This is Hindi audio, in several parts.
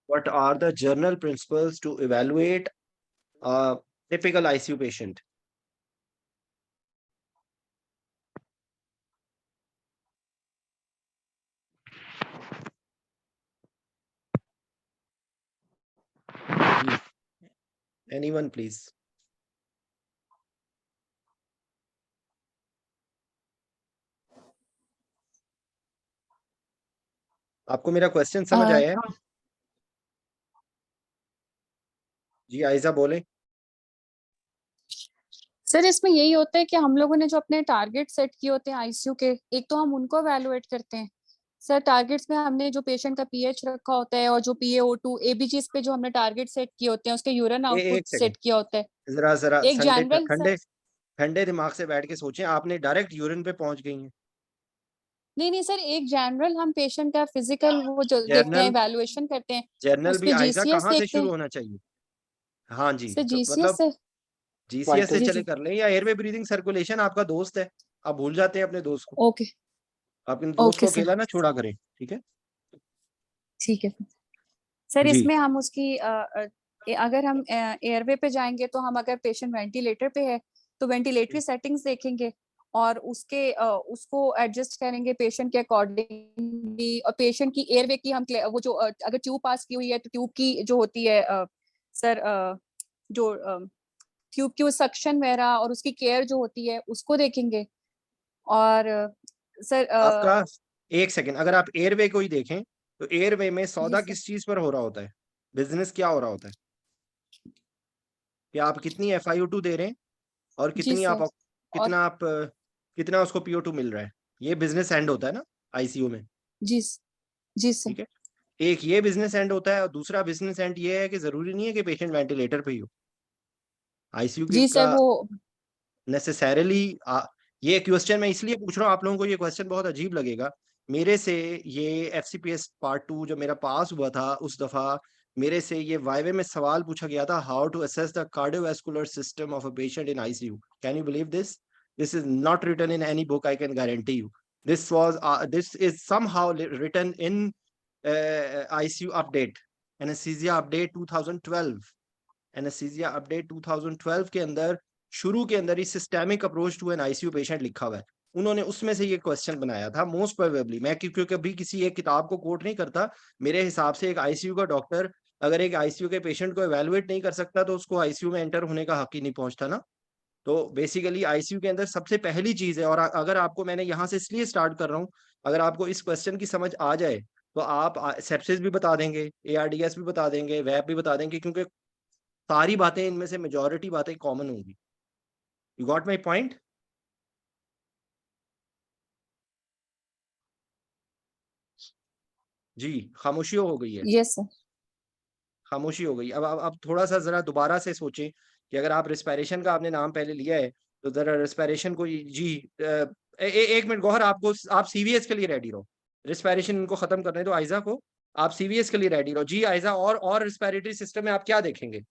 what are the general principles to evaluate a typical ICU patient? Anyone, please? आपको मेरा क्वेश्चन समझ आया है? जी आयजा बोले। सर इसमें यही होता है कि हम लोगों ने जो अपने टारगेट सेट किए होते हैं आईसीयू के, एक तो हम उनको एवेलुएट करते हैं। सर टारगेट्स में हमने जो पेशेंट का पीएच रखा होता है और जो PaO2 एबीजीज पे जो हमने टारगेट सेट किए होते हैं, उसके यूरिन आउटपुट एक सेकंड, सेट किया होता है। जरा एक जनरल ठंडे ठंडे दिमाग से बैठ के सोचें। आपने डायरेक्ट यूरिन पे पहुंच गई हैं। नहीं सर, एक जनरल हम पेशेंट का फिजिकल वो जो देखते हैं, जर्नल इवैल्यूएशन करते हैं, जर्नल उस भी पे आयजा जीसीएस कहाँ से देखते शुरू हैं। होना चाहिए? हाँ जी, सर तो जीसीएस मतलब से जीसीएस से जी चले जी कर लें, या एयरवे ब्रीदिंग सर्कुलेशन आपका दोस्त है, आप भूल जाते हैं अपने दोस्त को। ओके अपने दोस्त को ओके सर, अकेला ना छोड़ा करें, ठीक है? ठीक है सर। जी इसमें हम उसकी अगर हम एयरवे पे जाएंगे तो हम अगर पेशेंट वेंटिलेटर पे है तो वेंटिलेटरी सेटिंग्स देखेंगे और उसको एडजस्ट करेंगे पेशेंट के अकॉर्डिंगली। और पेशेंट की एयरवे की हम वो जो अगर ट्यूब पास की हुई है तो ट्यूब की जो होती है सर जो ट्यूब की सक्शन वगैरह और उसकी केयर जो होती है उसको देखेंगे। और सर आपका एक सेकंड, अगर आप एयरवे को ही देखें तो एयरवे में जी सौदा सर किस चीज पर हो रहा होता है? बिजनेस क्या हो रहा होता है कि आप कितनी FiO2 दे रहे हैं और जी कितनी सर आप और कितना उसको PO2 मिल रहा है। ये बिजनेस एंड होता है ना आईसीयू में, जी जी सर ठीक है? एक ये बिजनेस एंड होता है और दूसरा बिजनेस एंड ये है कि जरूरी नहीं है कि पेशेंट वेंटिलेटर पे ही हो। आईसीयू के जी का सर वो नेसेसरली ये क्वेश्चन मैं इसलिए पूछ रहा हूँ, आप लोगों को ये क्वेश्चन बहुत अजीब लगेगा। मेरे से ये FCPS पार्ट 2 जो मेरा पास हुआ था उस दफा, मेरे से ये वाइवे में सवाल पूछा गया था, how to assess the cardiovascular system of a patient in ICU. Can you believe this? This is not written in any book, I can guarantee you. This is somehow written in ICU update, anaesthesia update 2012। Anaesthesia update 2012 के अंदर शुरू के अंदर ही systemic approach to an ICU patient लिखा हुआ है। उन्होंने उसमें से ये क्वेश्चन बनाया था मोस्ट प्रोबेबली। मैं क्योंकि कभी किसी एक किताब को कोट नहीं करता, मेरे हिसाब से एक आईसीयू का डॉक्टर अगर एक आईसीयू के पेशेंट को एवेलुएट नहीं कर सकता तो उसको आईसीयू में एंटर होने का हक ही नहीं पहुंचता ना। तो बेसिकली आईसीयू के अंदर सबसे पहली चीज है, और अगर आपको मैंने यहाँ से इसलिए स्टार्ट कर रहा हूँ, अगर आपको इस क्वेश्चन की समझ आ जाए तो आप सेप्सिस भी बता देंगे, ARDS भी बता देंगे, वैप भी बता देंगे, क्योंकि सारी बातें इनमें से मेजॉरिटी बातें कॉमन होंगी। You got my point? जी, खामोशी हो गई है, यस सर खामोशी हो गई। अब थोड़ा सा जरा दोबारा से सोचें कि अगर आप रिस्पायरेशन का आपने नाम पहले लिया है तो जरा रिस्पायरेशन को जी एक मिनट गौहर, आप CVS के लिए रेडी रहो। रिस्पायरेशन इनको खत्म करने दो आयजा को, आप CVS के लिए रेडी रहो। जी आयजा, और रिस्पायरेटरी सिस्टम में आप क्या देखेंगे?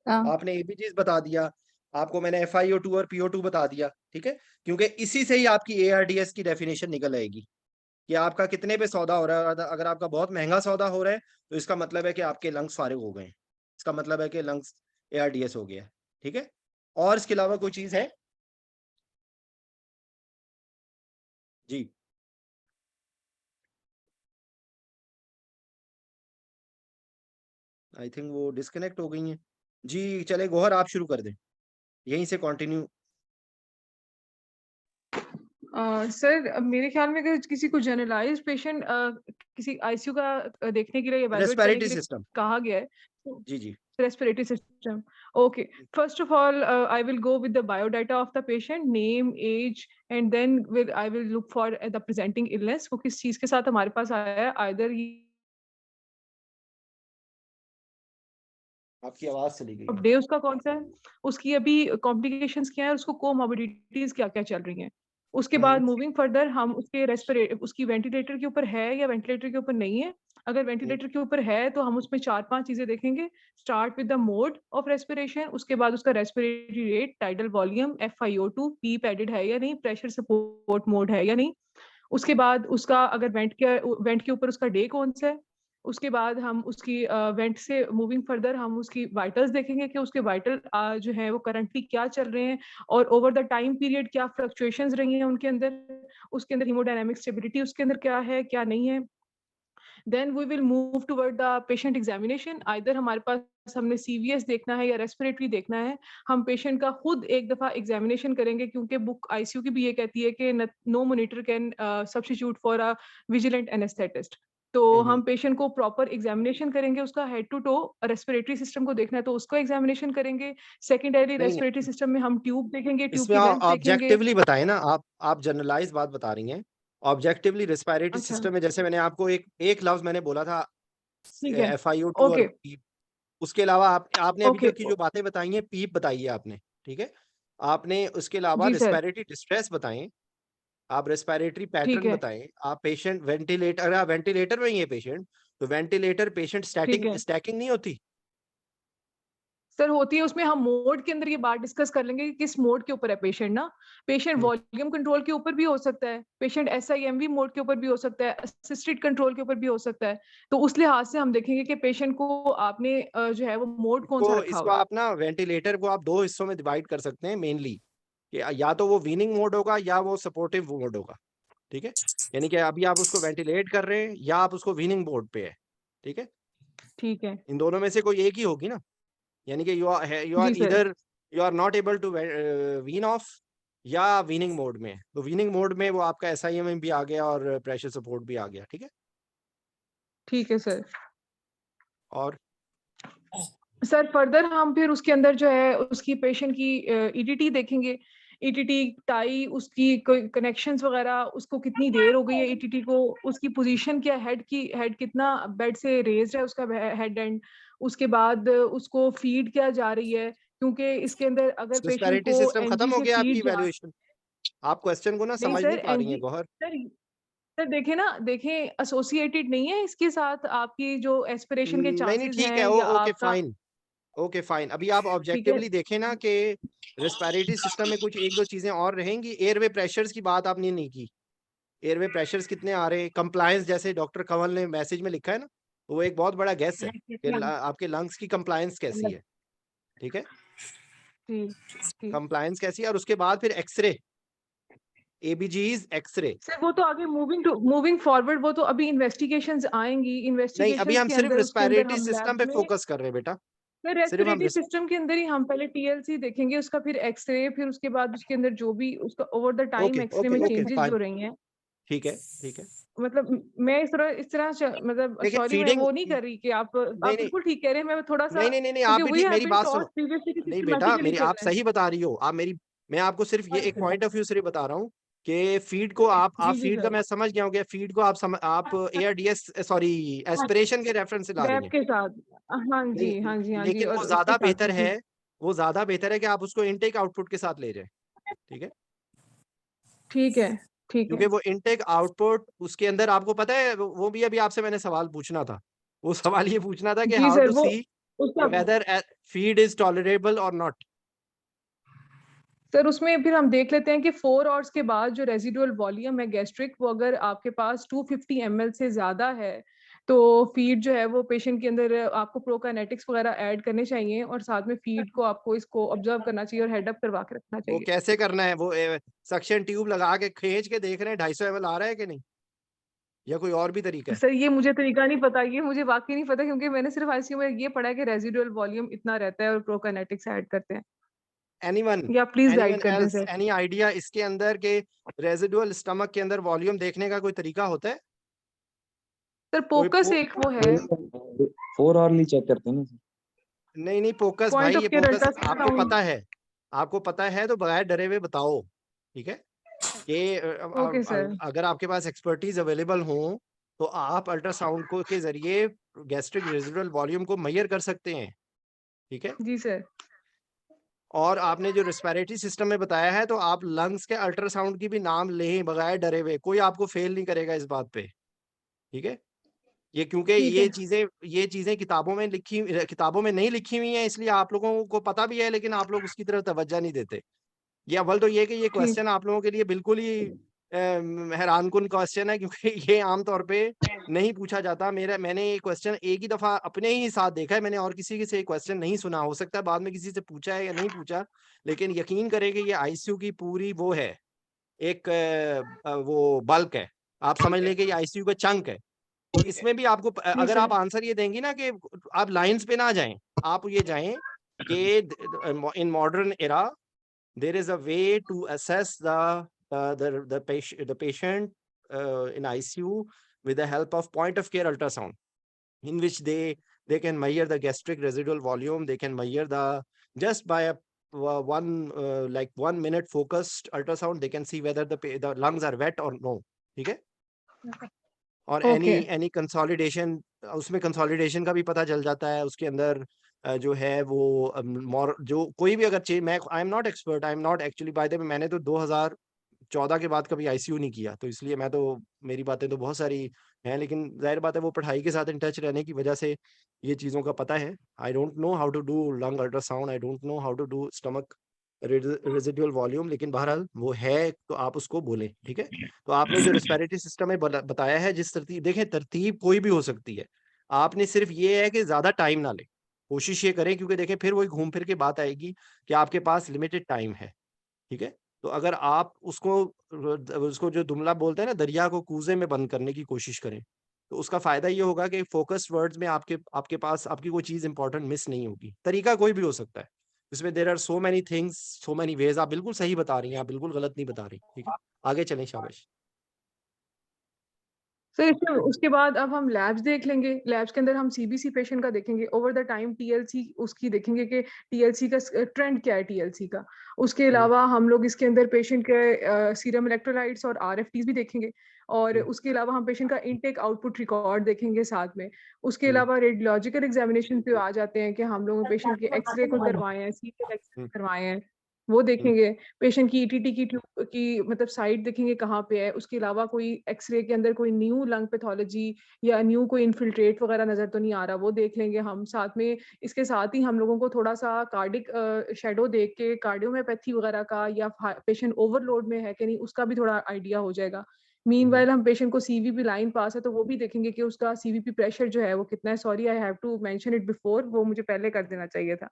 आपने एबीजीज बता दिया, आपको मैंने FiO2 और PO2 बता दिया, ठीक है? क्योंकि इसी से ही आपकी ARDS की डेफिनेशन निकल आएगी कि आपका कितने पे सौदा हो रहा है। अगर आपका बहुत महंगा सौदा हो रहा है तो इसका मतलब है कि आपके लंग्स फारिग हो गए हैं, इसका मतलब है कि लंग्स ARDS हो गया है, ठीक है? और इसके अलावा कोई चीज है? जी आई थिंक वो डिस्कनेक्ट हो गई हैं। जी चले गौहर, आप शुरू कर दें, यहीं से कंटिन्यू। सर मेरे ख्याल में अगर किसी को जनरलाइज पेशेंट किसी आईसीयू का देखने के लिए इवैल्यूएट करने रेस्पिरेटरी के लिए सिस्टम, कहा गया है तो जी जी respiratory system. Okay. First of all, I will go with the biodata of the patient, name, age, and then I will look for the presenting illness. वो किस चीज के साथ हमारे पास आया है, either आपकी आवाज चली गई है। डे उसका कौन सा है, उसकी अभी कॉम्प्लिकेशंस क्या है, उसको कोमोबिडिटीज क्या क्या चल रही हैं। उसके बाद मूविंग फर्दर हम उसकी वेंटिलेटर के ऊपर है या वेंटिलेटर के ऊपर नहीं है। अगर वेंटिलेटर के ऊपर है तो हम उसमें 4-5 चीजें देखेंगे। Start with the mode of respiration, उसके बाद उसका respiratory rate, tidal volume, FiO2, P padded है या नहीं, प्रेशर सपोर्ट मोड है या नहीं। उसके बाद उसका अगर वेंट के ऊपर उसका डे कौन सा है, उसके बाद हम उसकी वेंट से मूविंग फर्दर हम उसकी वाइटल्स देखेंगे कि उसके वाइटल जो है वो करंटली क्या चल रहे हैं और ओवर द टाइम पीरियड क्या फ्लक्चुएशंस रही हैं उनके अंदर, उसके अंदर हीमोडायनामिक स्टेबिलिटी उसके अंदर क्या है क्या नहीं है। Then we will move toward the patient examination. Either हमारे पास हमने सीवीएस देखना है या रेस्पिरेटरी देखना है, हम पेशेंट का खुद एक दफा एग्जामिनेशन करेंगे क्योंकि बुक आईसीयू की भी ये कहती है कि no monitor can substitute for a vigilant anaesthetist. तो हम पेशेंट को प्रॉपर एग्जामिनेशन करेंगे, उसका head to toe respiratory system को देखना है तो उसको एग्जामिनेशन करेंगे। सेकेंडरी नहीं नहीं, रेस्पिरेटरी सिस्टम में हम ट्यूब देखेंगे, ट्यूब इसमें की लेंथ देखेंगे। ऑब्जेक्टिवली बताएं ना, आप जनरलाइज बात बता रही हैं। ऑब्जेक्टिवली रेस्पिरेटरी अच्छा, सिस्टम में जैसे मैंने आपको एक लफ्ज मैंने बोला था, ठीक है। FiO2 और ओके, पीप। उसके अलावा आपने अभी ओके, तक की जो बातें बताई हैं, पीप बताई है आपने, ठीक है। आपने उसके अलावा जी सर, रेस्पिरेटरी डिस्ट्रेस बताएं, आप रेस्पिरेटरी ठीक पैटर्न है, बताएं, आप पेशेंट वेंटिलेटर, अगर आप वेंटिलेटर में ही है पेशेंट, तो वेंटिलेटर पेशेंट ठीक स्टैटिंग है। स्टैकिंग नहीं होती। सर होती है, उसमें हम मोड के अंदर ये बात डिस्कस कर लेंगे कि किस मोड के ऊपर है पेशेंट ना। पेशेंट हम्म, वॉल्यूम कंट्रोल के ऊपर भी हो सकता है, पेशेंट SIMV मोड के ऊपर भी हो सकता है, असिस्टेड कंट्रोल के ऊपर भी हो सकता है। तो उस लिहाज से हम देखेंगे कि पेशेंट को आपने जो है वो मोड कौन सा इसको रखा इसको हुआ है। आप ना वेंटिलेटर को आप दो हिस्सों में डिवाइड कर सकते हैं मेनली, कि या तो वो वीनिंग मोड होगा या वो सपोर्टिव मोड होगा, ठीक है। यानी कि अभी आप उसको वेंटिलेट कर रहे हैं या आप उसको वीनिंग मोड पे है, ठीक है। ठीक है, इन दोनों में से कोई एक ही होगी ना, यानी कि यू आर जी सर, इधर you are not able to wean off, या वीनिंग मोड में है। तो वीनिंग मोड में वो आपका SIM भी आ गया और प्रेशर सपोर्ट भी आ गया, ठीक है। ठीक है सर। और सर फर्दर हम फिर उसके अंदर जो है उसकी पेशेंट की ETT देखेंगे। ETT टाई उसकी कोई कनेक्शंस वगैरह, उसको कितनी देर हो गई है ETT को, उसकी पोजीशन क्या, हेड कितना बेड से रेज्ड है उसका हेड एंड। उसके बाद उसको फीड क्या जा रही है, क्योंकि इसके अंदर अगर पेशेंट रिस्पिरेटरी को सिस्टम एनजी खत्म हो से गया आपकी फीड जा इवैल्यूएशन? आप क्वेश्चन को ना नहीं समझ सर, नहीं पा रही हैं एनजी गौहर। सर सर देखें ना, देखें एसोसिएटेड नहीं है इसके साथ आपकी जो एस्पिरेशन के नहीं नहीं, चांसेस ठीक है, हैं या ओके आपका। Fine, okay fine. अभी आप ठीक है, ऑब्जेक्टिवली देखें ना कि रेस्पिरेटरी सिस्टम में कुछ एक दो चीजें और रहेंगी। एयरवे प्रेशर्स की बात आपने नहीं की। एयरवे प्रेशर्स कितने आ रहे हैं, कंप्लायंस जैसे डॉक्टर कंवल ने मैसेज में लिखा है ना, तो वो एक बहुत बड़ा गेस है कि आपके लंग्स की कंप्लायंस कैसी है, ठीक है। जी, जी। कंप्लायंस कैसी है, और उसके बाद फिर एक्सरे, ABGs एक्सरे। सर वो तो आगे मूविंग फॉरवर्ड, वो तो अभी इन्वेस्टिगेशंस आएंगी, नहीं, अभी इन्वेस्टिगेशंस हम के सिर्फ अंदर उसके अंदर रेस्पिरेटरी हम सिस्टम लैब पे में फोकस कर रहे हैं बेटा। सर सिर्फ हम रेस्पिरेटरी सिस्टम के अंदर ही हम पहले TLC देखेंगे, उसका फिर एक्सरे, फिर उसके बाद उसके अंदर जो भी उसका over the time okay x-ray okay में ओके चेंजेस फाइन, जो रही हैं। ठीक है, ठीक है। मतलब मैं मतलब देखिए सॉरी मैं फीडिंग, वो नहीं कर रही कि आप नहीं नहीं बिल्कुल ठीक कह रहे हैं, मैं थोड़ा सा नहीं नहीं नहीं नहीं, आप क्योंकि भी वी ठीक, हैव मेरी बीन बात सुनो। टॉट प्रीवियसली कि नहीं बेटा, सिस्टमैटिकली मेरी आप करना है। सही बता रही हो, आप मेरी, मैं आपको सिर्फ ये एक अच्छा, पॉइंट ऑफ व्यू से बता रहा हूँ कि फीड को आप जी जी फीड का सर। मैं समझ गया हूँ कि फीड को आप ARDS सॉरी एस्पिरेशन के रेफरेंस से ला रही रैप हैं। के साथ, हाँ जी, नहीं, हाँ जी, हाँ जी, लेकिन और उसके साथ ही जी। वो ज्यादा बेहतर है कि आप उसको इनटेक आउटपुट के साथ ले जाएं, ठीक है। ठीक है, ठीक क्योंकि है। वो इनटेक आउटपुट उसके अंदर आपको पता है, वो भी अभी आपसे मैंने सवाल पूछना था। वो सवाल ये पूछना था कि जी हाउ सर, टू वो सी उसका वेदर फीड इज टॉलरेबल और नॉट। सर उसमें फिर हम देख लेते हैं कि 4 आवर्स के बाद जो रेजिडुअल वॉल्यूम है गैस्ट्रिक, वो अगर आपके पास 250 ml से ज्यादा है तो फीड जो है वो पेशेंट के अंदर आपको प्रोकाइनेटिक्स वगैरह ऐड करने चाहिए और साथ में फीड को आपको इसको ऑब्जर्व करना चाहिए और हेड अप करवा के रखना वो चाहिए। कैसे करना है, वो सक्शन ट्यूब लगा के खींच के देख रहे हैं 250 ml आ रहा है कि नहीं, या कोई और भी तरीका है? सर ये मुझे तरीका नहीं पता, ये मुझे वाकई नहीं पता क्योंकि मैंने सिर्फ आईसीयू में ये पढ़ा है कि रेजिडुअल वॉल्यूम इतना रहता है और प्रोकाइनेटिक्स ऐड करते हैं। एनीवन, या प्लीज गाइड एनीवन कर दें एल्स, सर। एनी आइडिया इसके अंदर के रेजिडुअल स्टमक के अंदर वॉल्यूम देखने का कोई तरीका होता है? सर कोई फोकस एक वो है, 4 आवरली चेक करते हैं ना सर। नहीं नहीं, फोकस पॉइंट भाई, ऑफ ये केयर फोकस आपको अल्ट्रासाउंड। पता है, आपको पता है तो बगैर डरे हुए बताओ, ठीक है। कि ओके सर। अगर आपके पास एक्सपर्टीज अवेलेबल हो तो आप अल्ट्रासाउंड को के जरिए गैस्ट्रिक रेजिडुअल वॉल्यूम को मेजर कर सकते हैं, ठीक है। जी सर। और आपने जो रेस्पिरेटरी सिस्टम में बताया है, तो आप लंग्स के अल्ट्रासाउंड की भी नाम लें बगैर डरे हुए, कोई आपको फेल नहीं करेगा इस बात पे, ठीक है। ये क्योंकि ठीक है, ये चीजें किताबों में नहीं लिखी हुई हैं, इसलिए आप लोगों को पता भी है लेकिन आप लोग उसकी तरफ तवज्जो नहीं देते। ये अव्वल तो ये कि ये ठीक। क्वेश्चन आप लोगों के लिए बिल्कुल ही हैरानकुन क्वेश्चन है क्योंकि ये आमतौर पे नहीं पूछा जाता। मैंने ये क्वेश्चन एक ही दफ़ा अपने ही साथ देखा है, मैंने और किसी के से ये क्वेश्चन नहीं सुना। हो सकता है बाद में किसी से पूछा है या नहीं पूछा, लेकिन यकीन करें कि ये आईसीयू की पूरी वो है, एक वो बल्क है। आप समझ लें कि ये आईसीयू का चंक है। तो इसमें भी आपको जी अगर सर। आप आंसर ये देंगी ना कि आप लाइन्स पे ना जाएँ, आप ये जाएँ कि in modern era there is a way to assess the patient in ICU with the help of point of care ultrasound, in which they can measure the gastric residual volume. They can measure the just by a one like 1 minute focused ultrasound. They can see whether the lungs are wet or no. ठीक है? और ओके। एनी कंसोलिडेशन, उसमें कंसोलिडेशन का भी पता चल जाता है। उसके अंदर जो है वो जो कोई भी अगर चेंज, मैं I am not expert, I am not actually, by the way मैंने तो 2014 के बाद कभी आईसीयू नहीं किया, तो इसलिए मैं तो, मेरी बातें तो बहुत सारी हैं, लेकिन जाहिर बात है वो पढ़ाई के साथ इन टच रहने की वजह से ये चीज़ों का पता है। I don't know how to do lung ultrasound, I don't know how to do stomach residual volume, लेकिन बहरहाल वो है तो आप उसको बोलें, ठीक है? तो आपने जो रिस्पिरेटरी सिस्टम में बताया है, जिस तरतीब, देखें तरतीब कोई भी हो सकती है, आपने सिर्फ ये है कि ज़्यादा टाइम ना लें। कोशिश ये करें, क्योंकि देखें फिर वही घूम फिर के बात आएगी कि आपके पास लिमिटेड टाइम है, ठीक है? तो अगर आप उसको जो जुमला बोलते हैं ना, दरिया को कूज़े में बंद करने की कोशिश करें, तो उसका फ़ायदा ये होगा कि फ़ोकस्ड वर्ड्स में आपके पास आपकी कोई चीज़ इम्पोर्टेंट मिस नहीं होगी। तरीका कोई भी हो सकता है। इसमें there are so many things, so many ways. आप बिल्कुल सही बता रही हैं, आप बिल्कुल गलत नहीं बता रही, ठीक है? आगे चलें, शाबाश। सर इसमें उसके बाद अब हम लैब्स देख लेंगे। लैब्स के अंदर हम सीबीसी पेशेंट का देखेंगे, ओवर द टाइम टीएलसी उसकी देखेंगे कि टीएलसी का ट्रेंड क्या है टीएलसी का। उसके अलावा हम लोग इसके अंदर पेशेंट के सीरम इलेक्ट्रोलाइट्स और आरएफटीज भी देखेंगे, और उसके अलावा हम पेशेंट का इनटेक आउटपुट रिकॉर्ड देखेंगे साथ में। उसके अलावा रेडियोलॉजिकल एग्जामिनेशन पे आ जाते हैं कि हम लोग पेशेंट के एक्सरे को करवाए हैं, सीटी एक्सरे करवाए हैं, वो देखेंगे। पेशेंट की ईटीटी की ट्यूब की मतलब साइट देखेंगे कहाँ पे है। उसके अलावा कोई एक्सरे के अंदर कोई न्यू लंग पैथोलॉजी या न्यू कोई इन्फिल्ट्रेट वगैरह नजर तो नहीं आ रहा, वो देख लेंगे हम साथ में। इसके साथ ही हम लोगों को थोड़ा सा कार्डिक शेडो देख के कार्डियोमैपैथी वगैरह का या पेशेंट ओवरलोड में है कि नहीं उसका भी थोड़ा आइडिया हो जाएगा। मीनवाइल हम पेशेंट को सीवीपी लाइन पास है तो वो भी देखेंगे कि उसका सीवीपी प्रेशर जो है वो कितना है। Sorry I have to mention it before, वो मुझे पहले कर देना चाहिए था।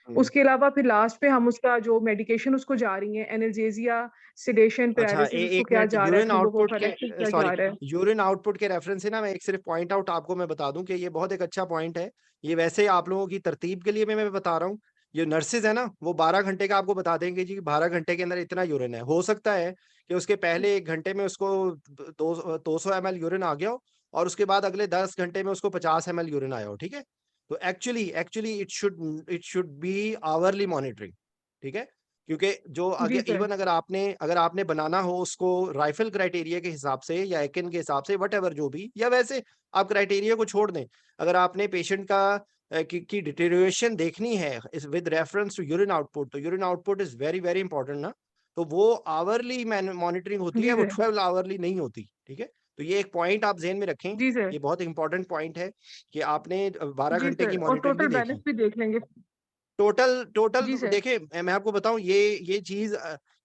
उसके अलावा फिर लास्ट पे हम उसका जो मेडिकेशन उसको जा रही है, एनाल्जेसिया, सेडेशन, अच्छा, पैरालिसिस उसको एक क्या मिनट, जा रहा है, थ्रोम्बोप्रोफाइलेक्सिस क्या जा रहा है। यूरिन आउटपुट के रेफरेंस से ना, मैं एक सिर्फ पॉइंट आउट आपको मैं बता दूं कि ये बहुत एक अच्छा पॉइंट है। ये वैसे आप लोगों की तरतीब के लिए मैं बता रहा हूँ। ये नर्सेज है ना, वो 12 घंटे का आपको बता देंगे जी, 12 घंटे के अंदर इतना यूरिन है। हो सकता है कि उसके पहले 1 घंटे में उसको 200 ml यूरिन आ गया हो, और उसके बाद अगले 10 घंटे में उसको 50 ml यूरिन आया हो, ठीक है? तो actually it should be hourly monitoring, ठीक है? क्योंकि जो जी अगर सर। इवन अगर आपने बनाना हो उसको राइफल क्राइटेरिया के हिसाब से या एकिन के हिसाब से, वट जो भी, या वैसे आप क्राइटेरिया को छोड़ दें। अगर आपने पेशेंट का की डिटेरियोरेशन देखनी है इस with reference to urine output, तो urine output is very very important ना। तो वो आवरली मॉनिटरिंग होती है, जी वो सर। 12 आवरली नहीं होती, ठीक है? तो ये एक पॉइंट आप ज़हन में रखें। जी सर। ये बहुत इंपॉर्टेंट पॉइंट है कि आपने 12 जी घंटे सर, की और मॉनिटरिंग भी टोटल बैलेंस देखी। भी देख लेंगे। टोटल टोटल जी सर। देखिए, मैं आपको बताऊं, ये चीज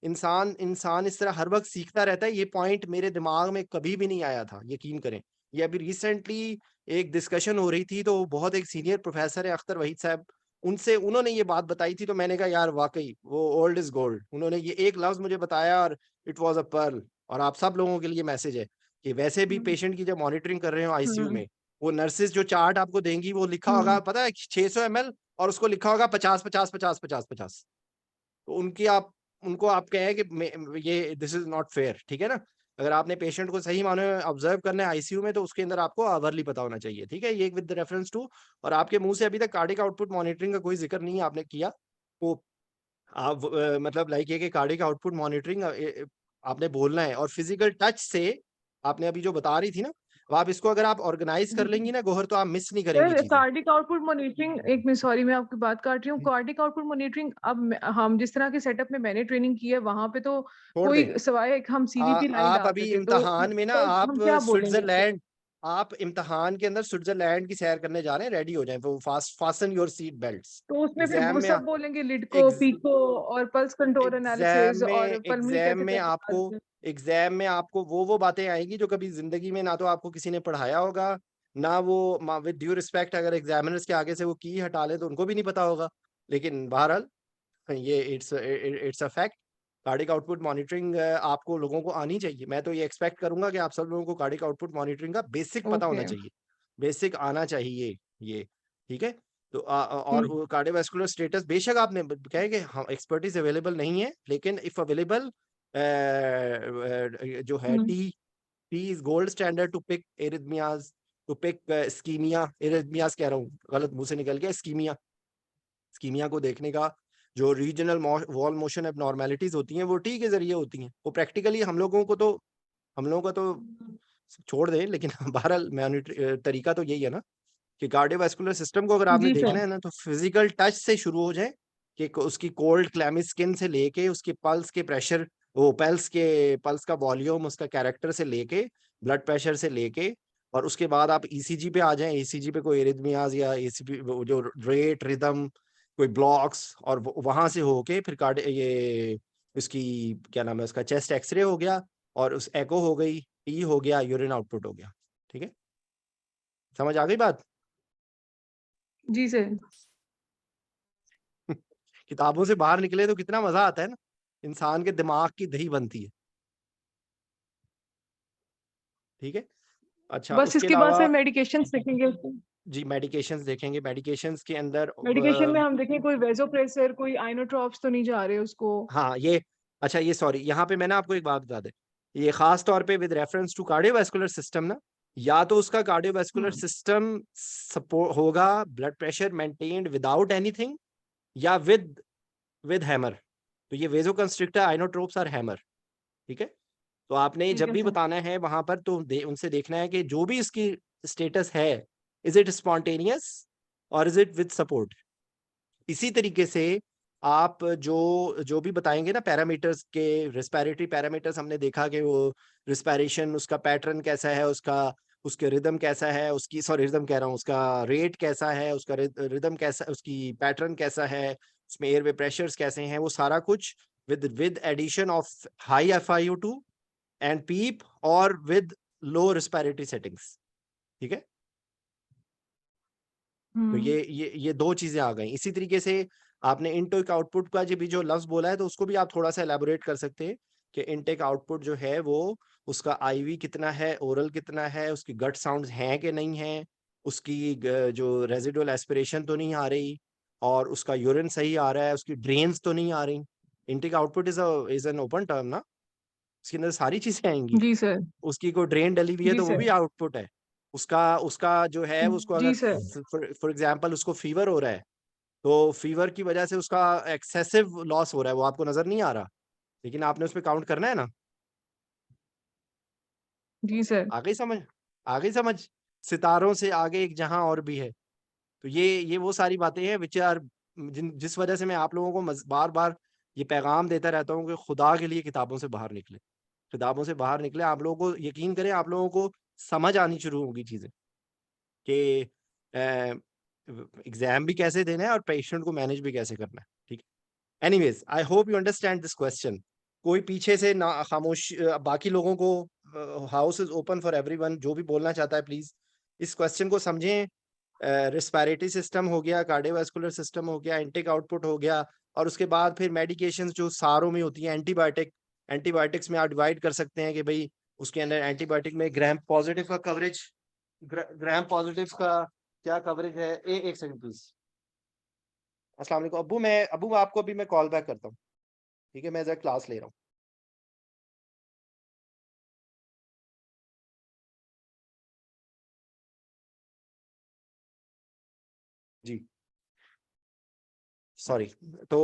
इंसान इंसान इस तरह हर वक्त सीखता रहता है। ये पॉइंट मेरे दिमाग में कभी भी नहीं आया था, यकीन करें। ये अभी रिसेंटली एक डिस्कशन हो रही थी, तो बहुत एक सीनियर प्रोफेसर है अख्तर वहीद साहब, उन्होंने ये बात बताई थी, तो मैंने कहा यार वाकई वो ओल्ड इज गोल्ड। उन्होंने ये एक लफ्ज मुझे बताया और इट वाज अ पर्ल। और आप सब लोगों के लिए मैसेज है कि वैसे भी पेशेंट की जब मॉनिटरिंग कर रहे हो आईसीयू हम्म। में, वो नर्सेज जो चार्ट आपको देंगी, वो लिखा होगा हम्म। पता है 600 ml, और उसको लिखा होगा 50 50 50 50 50। तो उनको आप कहें कि ये दिस इज नॉट फेयर, ठीक है ना? अगर आपने पेशेंट को सही माने ऑब्जर्व करना है आईसीयू में, तो उसके अंदर आपको आवरली पता होना चाहिए, ठीक है? ये विद रेफरेंस टू, और आपके मुंह से अभी तक कार्डिक आउटपुट मॉनिटरिंग का कोई जिक्र नहीं आपने किया। तो आप मतलब लाइक ये कि कार्डिक आउटपुट मॉनिटरिंग आपने बोलना है, और फिजिकल टच से आपने अभी जो बता रही थी ना, वो आप इसको अगर आप ऑर्गेनाइज कर लेंगी ना गोहर, तो आप मिस नहीं करेंगी सर चीजें। कार्डिक आउटपुट मॉनिटरिंग, एक मिनट सॉरी मैं आपकी बात काट रही हूँ। कार्डिक आउटपुट मॉनिटरिंग अब हम जिस तरह के सेटअप में मैंने ट्रेनिंग की है वहां पे तो छोड़ दें। कोई सिवाय एक हम सीवीपी लाइन आप डाल अभी सके इम्तहान में ना, तो आप हम क्या बोलेंगे उसको। स्विट्जरलैंड, आप इम्तहान के अंदर स्विट्जरलैंड की सैर करने जा रहे हैं, रेडी हो जाएं, वो फास्टन योर सीट बेल्ट्स। तो उसमें फिर एग्जाम वो में सब बोलेंगे लिडको, एग्ज, पीको और पल्स कंट्रोल एग्जाम एनालिसिस में और पल्मोनरी एग्जाम में आपको कैथेटर। एग्जाम में आपको वो बातें आएंगी जो कभी जिंदगी में ना तो आपको किसी ने पढ़ाया होगा, ना वो विद ड्यू रिस्पेक्ट अगर एग्जामिनर्स के आगे से वो की हटा ले तो उनको भी नहीं पता होगा। लेकिन बहरहाल ये it's a fact. Cardiac output monitoring आपको लोगों को आनी चाहिए। मैं तो ये एक्सपेक्ट करूंगा कि आप सब लोगों को कार्डिक आउटपुट मॉनिटरिंग का बेसिक पता होना ओके। चाहिए, बेसिक आना चाहिए ये। ठीक है, तो और कार्डियोवास्कुलर स्टेटस बेशक आपने कहे कि हाँ एक्सपर्टीज अवेलेबल नहीं है, लेकिन इफ अवेलेबल जो है T is gold standard to pick arrhythmias, to pick ischaemia, arrhythmias कह रहा हूँ, गलत मुंह से निकल गया, स्कीमिया। स्कीमिया को देखने का जो रीजनल वॉल मोशन एबनॉर्मेलिटीज होती हैं वो टी के जरिए होती हैं। वो प्रैक्टिकली हम लोगों का तो छोड़ दें, लेकिन बहरहाल तरीका तो यही है ना कि कार्डियोवास्कुलर सिस्टम को अगर आपने जी देखना सर। है ना तो फिजिकल टच से शुरू हो जाए कि उसकी कोल्ड क्लैमी स्किन से लेके उसके पल्स के प्रेशर, वो पल्स का वॉल्यूम, उसका कैरेक्टर से लेके ब्लड प्रेशर से लेके, और उसके बाद आप ईसीजी पे आ जाएं। ईसीजी पे कोई एरिथमियाज या ईसीजी जो रेट रिदम कोई ब्लॉक्स, और वहां से होके फिर ये उसकी क्या नाम है उसका चेस्ट एक्सरे हो गया, और उस एको हो गई, टी हो गया, यूरिन आउटपुट हो गया। ठीक है, समझ आ गई बात? जी सर। किताबों से बाहर निकले तो कितना मजा आता है ना, इंसान के दिमाग की दही बनती है। ठीक है, अच्छा बस उसके इसके बाद अलावा सर मेडिकेशन देखेंगे उसको। जी मेडिकेशंस देखेंगे। मेडिकेशंस के अंदर मेडिकेशन में हम देखें कोई वेजोप्रेसर, कोई आइनोट्रॉप्स तो नहीं जा रहे उसको। हाँ ये अच्छा, ये सॉरी, यहाँ पे मैं ना आपको एक बात बता दें, ये खास तौर पे with reference to cardiovascular system ना, या तो उसका कार्डियोवास्कुलर सिस्टम सपोर्ट होगा blood pressure maintained without anything, या विद हैमर। तो ये वेजो कंस्ट्रिक्टर, आइनोट्रोप्स और हैमर। ठीक है, तो आपने ठीक जब है भी सर। बताना है वहां पर तो उनसे देखना है कि जो भी इसकी स्टेटस है, इज इट स्पॉन्टेनियस और इज इट विद सपोर्ट। इसी तरीके से आप जो भी बताएंगे ना पैरामीटर्स के, रिस्पिरेटरी पैरामीटर्स, हमने देखा कि वो रिस्पिरेशन उसका पैटर्न कैसा है, उसके रिदम कैसा है, उसकी सॉरी रिदम कह रहा हूँ, उसका रेट कैसा है, उसका रिदम कैसा, उसकी पैटर्न कैसा है, उसमें एयरवे प्रेशर्स कैसे हैं, वो सारा कुछ with addition of high FiO2 and PEEP, और विद लो रिस्पिरेटरी सेटिंग्स। ठीक है, तो ये दो चीजें आ गई। इसी तरीके से आपने इनटेक आउटपुट का जो लफ्ज बोला है, तो उसको भी आप थोड़ा सा एलैबोरेट कर सकते हैं कि इनटेक आउटपुट जो है वो उसका आईवी कितना है, ओरल कितना है, उसकी गट साउंड्स हैं कि नहीं है, उसकी जो रेजिडुअल एस्पिरेशन तो नहीं आ रही, और उसका यूरिन सही आ रहा है, उसकी ड्रेन्स तो नहीं आ रही। Intake output is an open term ना, उसके अंदर सारी चीजें आएंगी। जी सर। उसकी कोई ड्रेन डली हुई है जी तो वो सर। भी आउटपुट है। उसका उसका जो है उसको अगर जी सर। फॉर एग्जांपल उसको फीवर हो रहा है, तो फीवर की वजह से उसका एक्सेसिव लॉस हो रहा है, वो आपको नजर नहीं आ रहा, लेकिन आपने उस पर काउंट करना है ना। जी सर। आ गई समझ? आ गई समझ? सितारों से आगे एक जहां और भी है। तो ये वो सारी बातें हैं विच आर, जिस वजह से मैं आप लोगों को बार बार ये पैगाम देता रहता हूँ कि खुदा के लिए किताबों से बाहर निकले, किताबों से बाहर निकले। आप लोगों को यकीन करें, आप लोगों को समझ आनी शुरू होगी चीजें कि एग्जाम भी कैसे देना है और पेशेंट को मैनेज भी कैसे करना है। ठीक है, anyways I hope you understand this question. कोई पीछे से ना खामोश, बाकी लोगों को house is open for everyone, जो भी बोलना चाहता है प्लीज इस क्वेश्चन को समझें। रिस्पिरेटरी सिस्टम हो गया, कार्डियोवास्कुलर सिस्टम हो गया, इनटेक आउटपुट हो गया, और उसके बाद फिर मेडिकेशंस जो सारों में होती हैं, एंटीबायोटिक्स में आप डिवाइड कर सकते हैं कि भाई उसके अंदर एंटीबायोटिक में ग्राम पॉजिटिव का कवरेज, ग्राम पॉजिटिव का क्या कवरेज है। एक सेकंड प्लीज। अस्सलाम वालेकुम अब्बू, आपको अभी मैं कॉल बैक करता हूँ। ठीक है, मैं जरा क्लास ले रहा हूँ। जी सॉरी। तो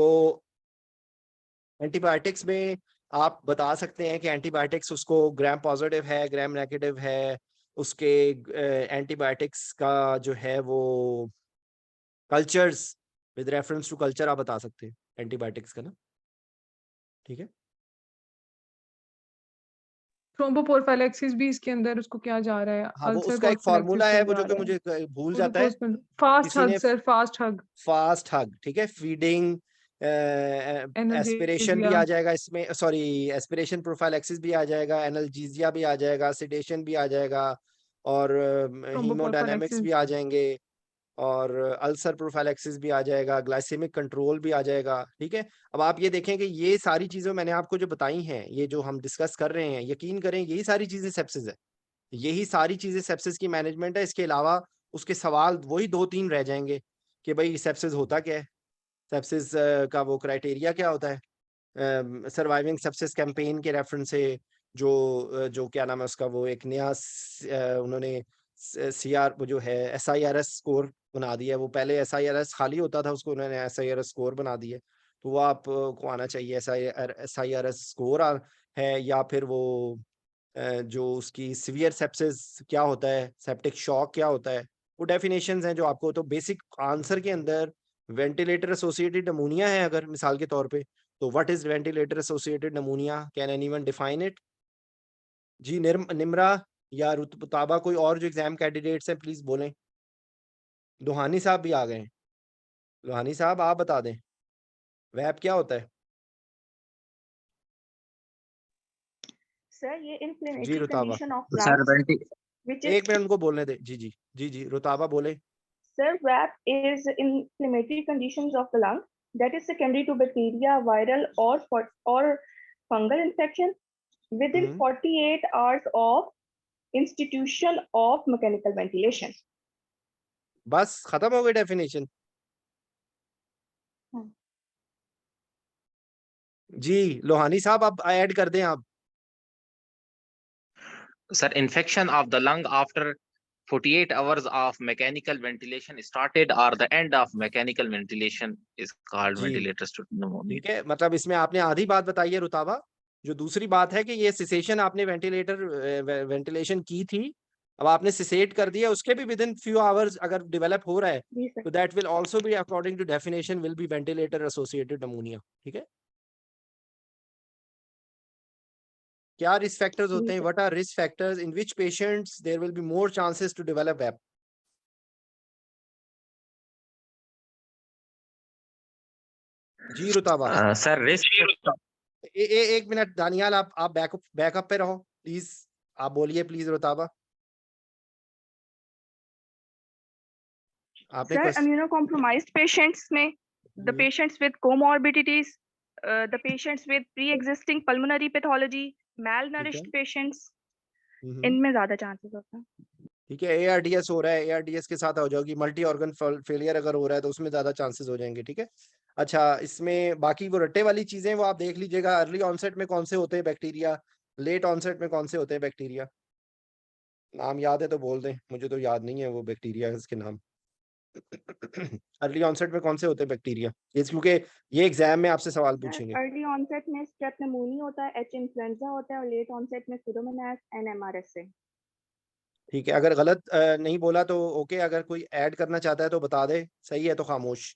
एंटीबायोटिक्स में आप बता सकते हैं कि एंटीबायोटिक्स उसको ग्राम पॉजिटिव है, ग्राम नेगेटिव है, उसके एंटीबायोटिक्स का जो है वो cultures, with reference to culture आप बता सकते हैं एंटीबायोटिक्स का ना। ठीक है, थ्रोम्बोप्रोफाइलैक्सिस भी इसके अंदर उसको क्या जा रहा है, हाँ वो अल्सर उसका एक प्रोफाइलैक्सिस फार्मूला है क्या वो जा जो कि रहा है। मुझे भूल जाता है। ग्लूकोज फास्ट किसी हग ने सर, फास्ट हग। फास्ट हग, ठीक है, फीडिंग एस्पिरेशन भी Analgesia. आ जाएगा इसमें, सॉरी एस्पिरेशन प्रोफाइलैक्सिस भी आ जाएगा, एनाल्जीजिया भी आ जाएगा, सिडेशन भी आ जाएगा, और हीमोडायनामिक्स Thromboprophylaxis. भी आ जाएंगे, और अल्सर प्रोफाइलैक्सिस भी आ जाएगा, ग्लाइसेमिक कंट्रोल भी आ जाएगा। ठीक है, अब आप ये देखें कि ये सारी चीजें मैंने आपको जो बताई हैं, ये जो हम डिस्कस कर रहे हैं, यकीन करें यही सारी चीजें सेप्सिस है, यही सारी चीजें सेप्सिस की मैनेजमेंट है। इसके अलावा उसके सवाल वही 2-3 रह जाएंगे कि भाई सेप्सिस होता क्या है, सेप्सिस का वो क्राइटेरिया क्या होता है, सर्वाइविंग सेप्सिस कैंपेन के रेफरेंस से जो क्या नाम है उसका, वो एक नया उन्होंने सीआर वो जो है SIRS स्कोर बना दिया है। वो पहले SIRS खाली होता था, उसको उन्होंने SIRS स्कोर बना दिया है, तो वो आपको आना चाहिए। SIRS स्कोर है, या फिर वो जो उसकी सीवियर सेप्सिस क्या होता है, सेप्टिक शॉक क्या होता है, वो डेफिनेशंस हैं जो आपको, तो बेसिक आंसर के अंदर वेंटिलेटर एसोसिएटेड नमूनिया है अगर मिसाल के तौर पे, तो what is ventilator associated pneumonia, can anyone define it? जी निम्रा या रुतबा, कोई और जो एग्जाम कैंडिडेट्स हैं प्लीज बोलें। लोहानी साहब भी आ गए हैं, लोहानी साहब आप बता दें वैप क्या होता है? Sir, ये जी inflammatory रुताबा, condition of sir lungs, which is, एक मिनट उनको बोलने दे। जी जी जी जी रुताबा बोले। sir, VAP is inflammatory conditions of the lung that is secondary to bacteria, viral or fungal infection within 48 hours of institution of mechanical ventilation. बस खत्म हो गई डेफिनेशन। जी लोहानी साहब आप ऐड कर दें आप। Sir, infection of the lung after 48 hours of mechanical ventilation started or the end of mechanical ventilation is called ji ventilator-associated pneumonia. ठीक है, मतलब इसमें आपने आधी बात बताई है रुताबा। जो दूसरी बात है कि ये सिसेशन आपने वेंटिलेशन की थी, अब आपने सिसेट कर दिया, उसके भी विद इन फ्यू आवर्स अगर डेवलप हो रहा है जी सर। तो that will also be according to definition will be ventilator associated pneumonia. ठीक है, क्या रिस्क फैक्टर्स जी होते हैं, sir. What are risk factors in which patients there will be more chances to develop VAP? जी रुताबा। Sir, risk एक मिनट दानियाल, आप बैकअप पे रहो प्लीज, आप बोलिए प्लीज रुताबा। आपने Sir, immunocompromised patients में the patients with comorbidities, the patients with pre-existing pulmonary pathology, malnourished patients, इनमें ज्यादा चांसेस होता है। ठीक है, ARDS हो रहा है, ARDS के साथ हो जाएगी, मल्टी ऑर्गन फेलियर अगर हो रहा है तो उसमें ज्यादा चांसेस हो जाएंगे। ठीक है, अच्छा इसमें बाकी वो रट्टे वाली चीजें वो आप देख लीजिएगा, अर्ली ऑनसेट में कौन से होते हैं बैक्टीरिया, लेट ऑनसेट में कौन से होते हैं बैक्टीरिया, नाम याद है तो बोल दें, मुझे तो याद नहीं है वो बैक्टीरिया के नाम। अर्ली ऑनसेट में कौन से होते हैं बैक्टीरिया, ये क्योंकि ये एग्जाम में आपसे सवाल पूछेंगे। अर्ली ऑनसेट में स्ट्रेप निमोनिया होता है, H इन्फ्लुएंजा होता है, और लेट ऑनसेट में सुडोमोनास एंड MRSA। ठीक है, अगर गलत नहीं बोला तो ओके, अगर कोई ऐड करना चाहता है तो बता दे, सही है तो खामोश।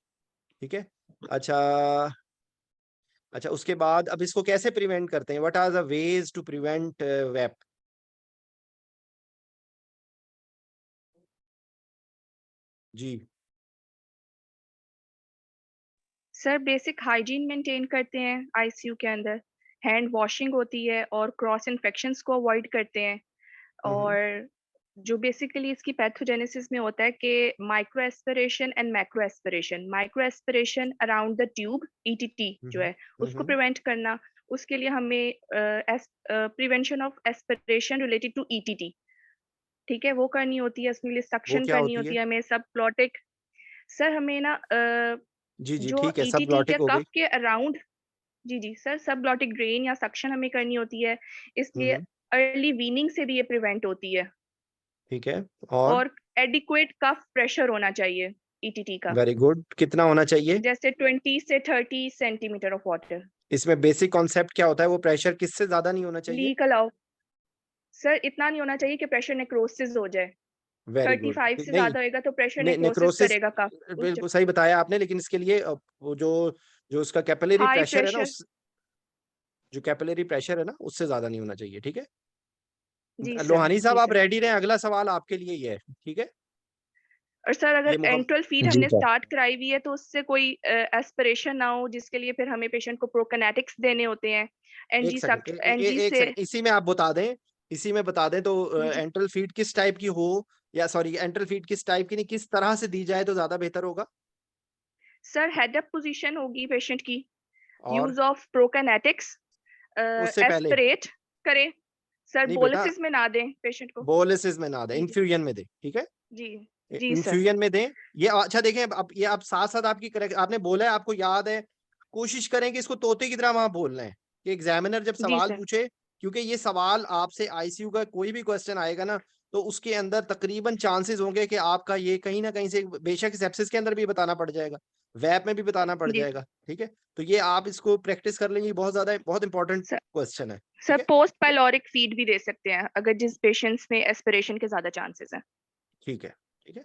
ठीक है, अच्छा अच्छा उसके बाद अब इसको कैसे प्रिवेंट करते हैं, what are the ways to prevent VAP? जी सर बेसिक हाइजीन मेंटेन करते हैं ICU के अंदर, हैंड वॉशिंग होती है और क्रॉस इन्फेक्शंस को अवॉइड करते हैं, और जो बेसिकली इसकी पैथोजेनेसिस में होता है कि micro aspiration and macro aspiration, micro aspiration around the tube ETT जो है उसको प्रिवेंट करना, उसके लिए हमें prevention of aspiration related to ETT, ठीक है, वो करनी होती है, उसके लिए वो सक्शन क्या करनी होती होती है? है हमें, सब प्लॉटिक। सर हमें ना जी जी जो ठीक है, सब ETT ग्लॉटिक या हो गई। कफ के अराउंड, जी जी सर, सब ग्लॉटिक ड्रेन या सक्शन हमें करनी होती है, इसलिए अर्ली वीनिंग से भी ये प्रिवेंट होती है। ठीक है, और एडिक्वेट कफ प्रेशर होना चाहिए ETT का, वेरी गुड, कितना होना चाहिए? जैसे 20 से 30 सेंटीमीटर ऑफ वाटर। इसमें बेसिक कॉन्सेप्ट क्या होता है, वो प्रेशर किससे ज्यादा नहीं होना चाहिए? लीक अलाउ सर, इतना नहीं होना चाहिए कि प्रेशर नेक्रोसिस हो जाए, वेरी गुड, 35 से नहीं ज्यादा होएगा तो प्रेशर नेक्रोसिस नेक्रोसिस करेगा कफ। बिल्कुल सही बताया आपने, लेकिन इसके लिए वो जो उसका कैपिलरी हाई प्रेशर है ना, प्रेशर, जो कैपिलरी प्रेशर है ना उससे ज्यादा नहीं होना चाहिए। ठीक है, जी सर, लोहानी साहब जी आप सर। रेडी रहें, अगला सवाल आपके लिए ही है। ठीक है, और सर अगर ये मुकम एंट्रल फीड जी हमने सर। स्टार्ट कराई हुई है तो उससे कोई एस्पिरेशन ना हो, जिसके लिए फिर हमें पेशेंट को प्रोकिनेटिक्स देने होते हैं, एक सेकंड एनजी एक से। सेकंड इसी में बता दें तो जी जी एंट्रल फीड किस टाइप की हो, या सॉरी एंट्रल फीड किस टाइप की नहीं, किस तरह से दी जाए तो ज्यादा बेहतर होगा? सर, हेड अप पोजीशन होगी पेशेंट की, और यूज ऑफ प्रोकिनेटिक्स, उससे पहले एस्पिरेट करें सर, नहीं बेटा, बोलिसिस में ना दें पेशेंट को। बोलिसिस में ना दें, जी जी इन्फ्यूजन में दें, ठीक है? जी जी सर। इन्फ्यूजन में दें। ये अच्छा देखें, अब ये आप साथ साथ आपकी करेक्ट, आपने बोला है, आपको याद है, कोशिश करें कि इसको तोते की तरह वहां बोलना है कि एग्जामिनर जब जी सवाल सर। पूछे, क्योंकि ये सवाल आपसे आईसीयू का कोई भी क्वेश्चन आएगा ना, तो उसके अंदर तकरीबन चांसेस होंगे कि आपका ये कहीं ना कहीं से, बेशक सेप्सिस के अंदर भी बताना पड़ जाएगा, वैप में भी बताना पड़ जी जाएगा, ठीक है? तो ये आप इसको प्रैक्टिस कर लेंगे, बहुत इंपॉर्टेंट सर, क्वेश्चन है, सर ठीक है? पोस्ट पाइलोरिक फीड भी दे सकते हैं अगर जिस पेशेंट्स में एस्पिरेशन के ज्यादा चांसेस हैं। ठीक है, ठीक है।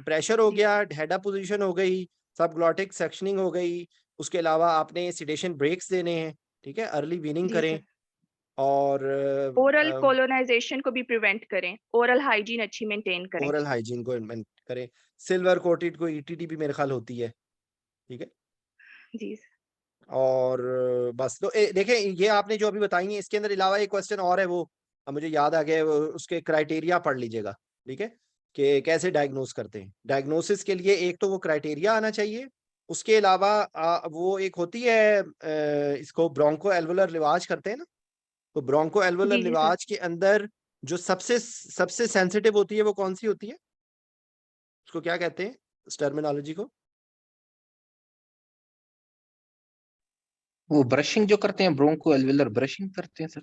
प्रेशर हो जी गया, हेड अप पोजीशन हो गई, सबग्लॉटिक सेक्शनिंग हो गई, उसके अलावा आपने सिडेशन ब्रेक्स देने हैं, ठीक है? अर्ली वीनिंग जी करें, सर। और ओरल कोलोनाइजेशन को भी प्रिवेंट करें, ओरल हाइजीन अच्छी मेंटेन करें। ओरल हाइजीन को मेंटेन करें। सिल्वर कोटेड को ईटीटी भी मेरे ख्याल होती है, ठीक है? जी और बस तो देखें, ये आपने जो अभी बताई है, इसके अंदर अलावा एक क्वेश्चन और है, वो अब मुझे याद आ गया, उसके क्राइटेरिया पढ़ लीजिएगा, ठीक है? कि कैसे डायग्नोस करते हैं। डायग्नोसिस के लिए एक तो वो क्राइटेरिया आना चाहिए, उसके अलावा वो एक होती है, इसको ब्रोंको एल्वुलर लिवाज कहते हैं ना, तो ब्रोंको एल्वुलर जी सर। लिवाज के अंदर जो सबसे सबसे सेंसिटिव होती है वो कौन सी होती है? उसको क्या कहते हैं, इस टर्मिनोलॉजी को? वो ब्रशिंग जो करते हैं, ब्रोंको एल्विलर ब्रशिंग करते हैं सर।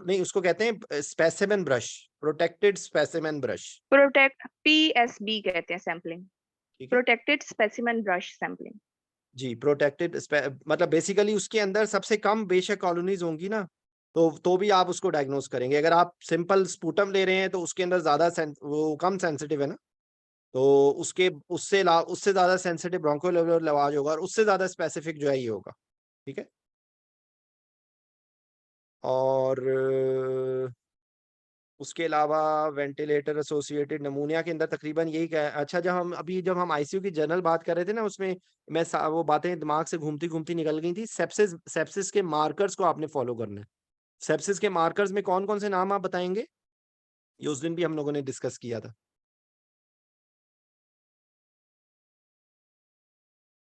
नहीं, उसको कहते हैं specimen brush, protected specimen brush, protect PSB कहते हैं सैम्पलिंग, ठीक है? Protected specimen brush sampling. जी, प्रोटेक्टेड मतलब बेसिकली उसके अंदर सबसे कम बेशक कॉलोनीज होंगी ना, तो भी आप उसको डायग्नोस करेंगे। अगर आप सिंपल स्पूटम ले रहे हैं तो उसके अंदर ज्यादा वो कम सेंसिटिव है ना, तो उसके उससे ज्यादा सेंसिटिव ब्रोंकोलेवलर लवाज होगा, और उससे ज्यादा स्पेसिफिक जो है ये होगा, ठीक है? और उसके अलावा वेंटिलेटर एसोसिएटेड नमूनिया के अंदर तकरीबन यही अच्छा, जब हम आईसीयू की जनरल बात कर रहे थे ना, उसमें वो बातें दिमाग से घूमती घूमती निकल गई थी। सेप्सिस के मार्कर्स को आपने फॉलो करना है। सेप्सिस के मार्कर्स में कौन कौन से नाम आप बताएंगे? ये उस दिन भी हम लोगों ने डिस्कस किया था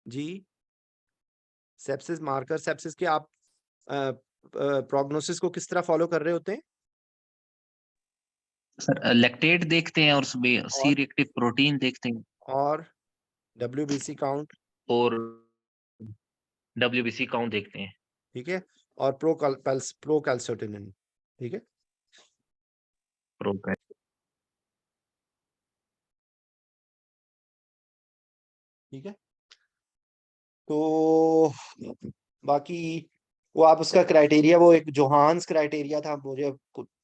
जी। सेप्सिस मार्कर, सेप्सिस के आप प्रोग्नोसिस को किस तरह फॉलो कर रहे होते हैं? सर लैक्टेट देखते हैं और उसमें सी और रिएक्टिव प्रोटीन देखते हैं और WBC काउंट, और WBC काउंट देखते हैं। ठीक है? और प्रो कैल्सिटोनिन, ठीक है? प्रोग्रेस ठीक है, तो बाकी वो आप उसका क्राइटेरिया, वो एक जोहान्स क्राइटेरिया था, मुझे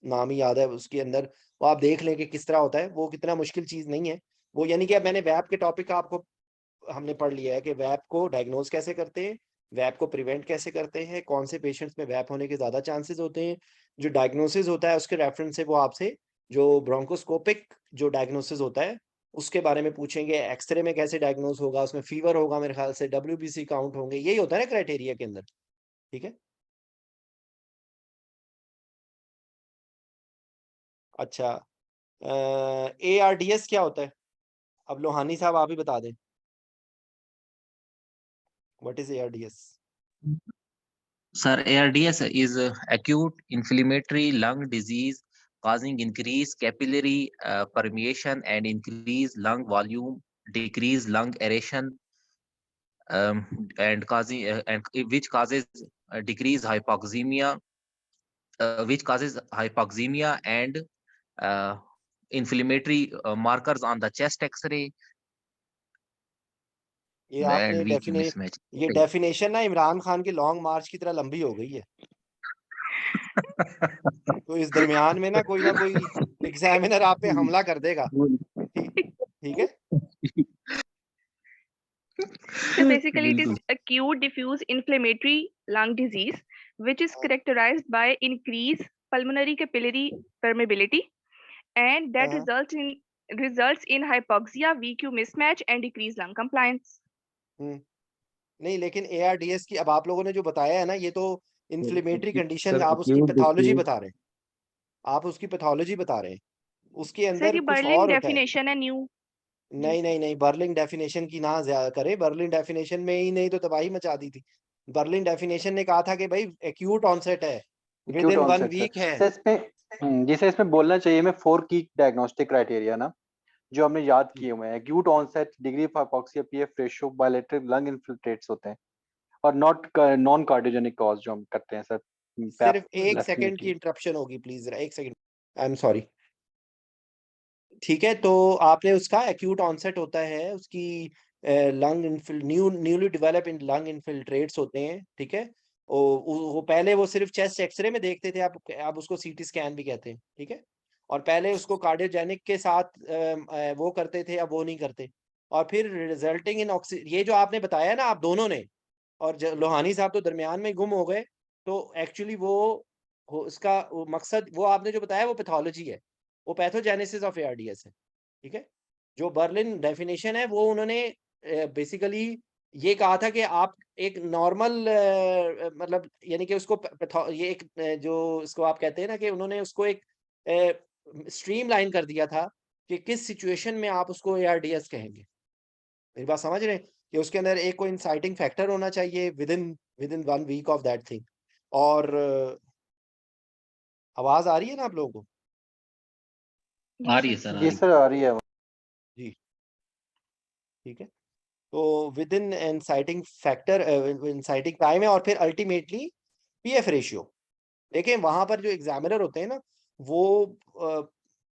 नाम ही याद है, उसके अंदर वो आप देख लें कि किस तरह होता है, वो कितना मुश्किल चीज नहीं है वो। यानी कि अब मैंने वैप के टॉपिक का आपको हमने पढ़ लिया है कि वैप को डायग्नोज कैसे करते हैं, वैप को प्रिवेंट कैसे करते हैं, कौन से पेशेंट्स में वैप होने के ज्यादा चांसेस होते हैं। जो डायग्नोसिस होता है उसके रेफरेंस से वो आपसे जो ब्रोंकोस्कोपिक जो डायग्नोसिस होता है उसके बारे में पूछेंगे, एक्सरे में कैसे डायग्नोज होगा, उसमें फीवर होगा मेरे ख्याल से, WBC काउंट होंगे, यही होता है ना क्राइटेरिया के अंदर, ठीक है? अच्छा, ARDS क्या होता है? अब लोहानी साहब आप ही बता दें, what is ARDS? Sir, ARDS is acute inflammatory lung disease causing increased capillary permeation and increased lung volume, decreased lung aeration, and causing and which causes decreased hypoxemia, and uh, inflammatory markers on the chest X-ray ये and आपने weak mismatch. ये डेफिनेशन ना इमरान खान के लॉन्ग मार्च की तरह लंबी हो गई है। तो इस दरमियान में ना कोई एग्जामिनर आप पे हमला कर देगा, ठीक है? So basically, it is acute diffuse inflammatory lung disease, which is characterized by increased pulmonary capillary permeability, and that results in results in hypoxia, VQ mismatch and decreased lung compliance. नहीं, लेकिन ARDS की अब आप लोगों ने जो बताया है ना, ये तो इन्फ्लेमेटरी कंडीशन, सर, आप उसकी acute पैथोलॉजी diffuse- बता रहे हैं, आप उसकी पैथोलॉजी बता रहे हैं, उसके सर अंदर ये कुछ बर्लिन और होता है। डेफिनेशन है न्यू। नहीं नहीं नहीं, बर्लिन डेफिनेशन की ना ज्यादा करे, बर्लिन डेफिनेशन में ही नहीं तो तबाही मचा दी थी। बर्लिन डेफिनेशन ने कहा था कि भाई एक्यूट ऑनसेट है, with Acute in 1 onset, week sir है। सर इसमें जिसे इसमें बोलना चाहिए मैं 4 की डायग्नोस्टिक क्राइटेरिया ना, जो हमने याद किए हुए हैं। Acute onset, degree of hypoxia, PF ratio, bilateral lung infiltrates होते हैं, और नॉन कार्डियोजेनिक कॉज जो हम करते हैं सर। सिर्फ 1 सेकंड की इंटरप्शन होगी प्लीज, जरा 1 सेकंड, आई एम सॉरी। ठीक है, तो आपने उसका एक्यूट ऑनसेट होता है, उसकी lung newly develop in lung infiltrates होते हैं, ठीक है। वो पहले वो सिर्फ चेस्ट एक्सरे में देखते थे, आप उसको सीटी स्कैन भी कहते हैं, ठीक है। और पहले उसको कार्डियोजेनिक के साथ वो करते थे, अब वो नहीं करते। और फिर रिजल्टिंग इन ये जो आपने बताया ना आप दोनों ने, और लोहानी साहब तो दरमियान में गुम हो गए, तो एक्चुअली उसका वो मकसद वो आपने जो बताया वो पैथोलॉजी है, वो पैथोजेनेसिस ऑफ ARDS है, ठीक है। जो बर्लिन डेफिनेशन है वो उन्होंने बेसिकली ये कहा था कि आप एक नॉर्मल मतलब यानी कि उसको ये एक जो इसको आप कहते हैं ना कि उन्होंने उसको एक स्ट्रीमलाइन कर दिया था कि किस सिचुएशन में आप उसको ARDS कहेंगे। मेरी बात समझ रहे हैं कि उसके अंदर एक कोई इंसाइटिंग फैक्टर होना चाहिए within 1 week of that thing. और आवाज आ रही है ना आप लोगों को? आ रही है सर, आ जी रही है। सर आ रही है। जी, ठीक है। तो with in inciting factor, inciting time है, और फिर अल्टीमेटली पीएफ रेशियो। देखिए वहां पर जो एग्जामिनर होते हैं ना, वो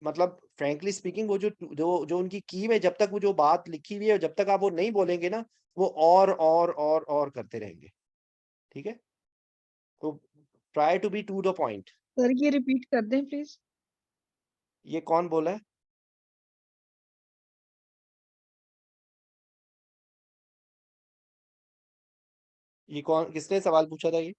मतलब फ्रैंकली स्पीकिंग, वो जो उनकी की में जब तक वो जो बात लिखी हुई है, जब तक आप वो नहीं बोलेंगे ना, वो और करते रहेंगे, ठीक है। तो try to be to the point. Sir ये रिपीट कर दें प्लीज। ये कौन बोला है? ये कौन, किसने सवाल पूछा था? ये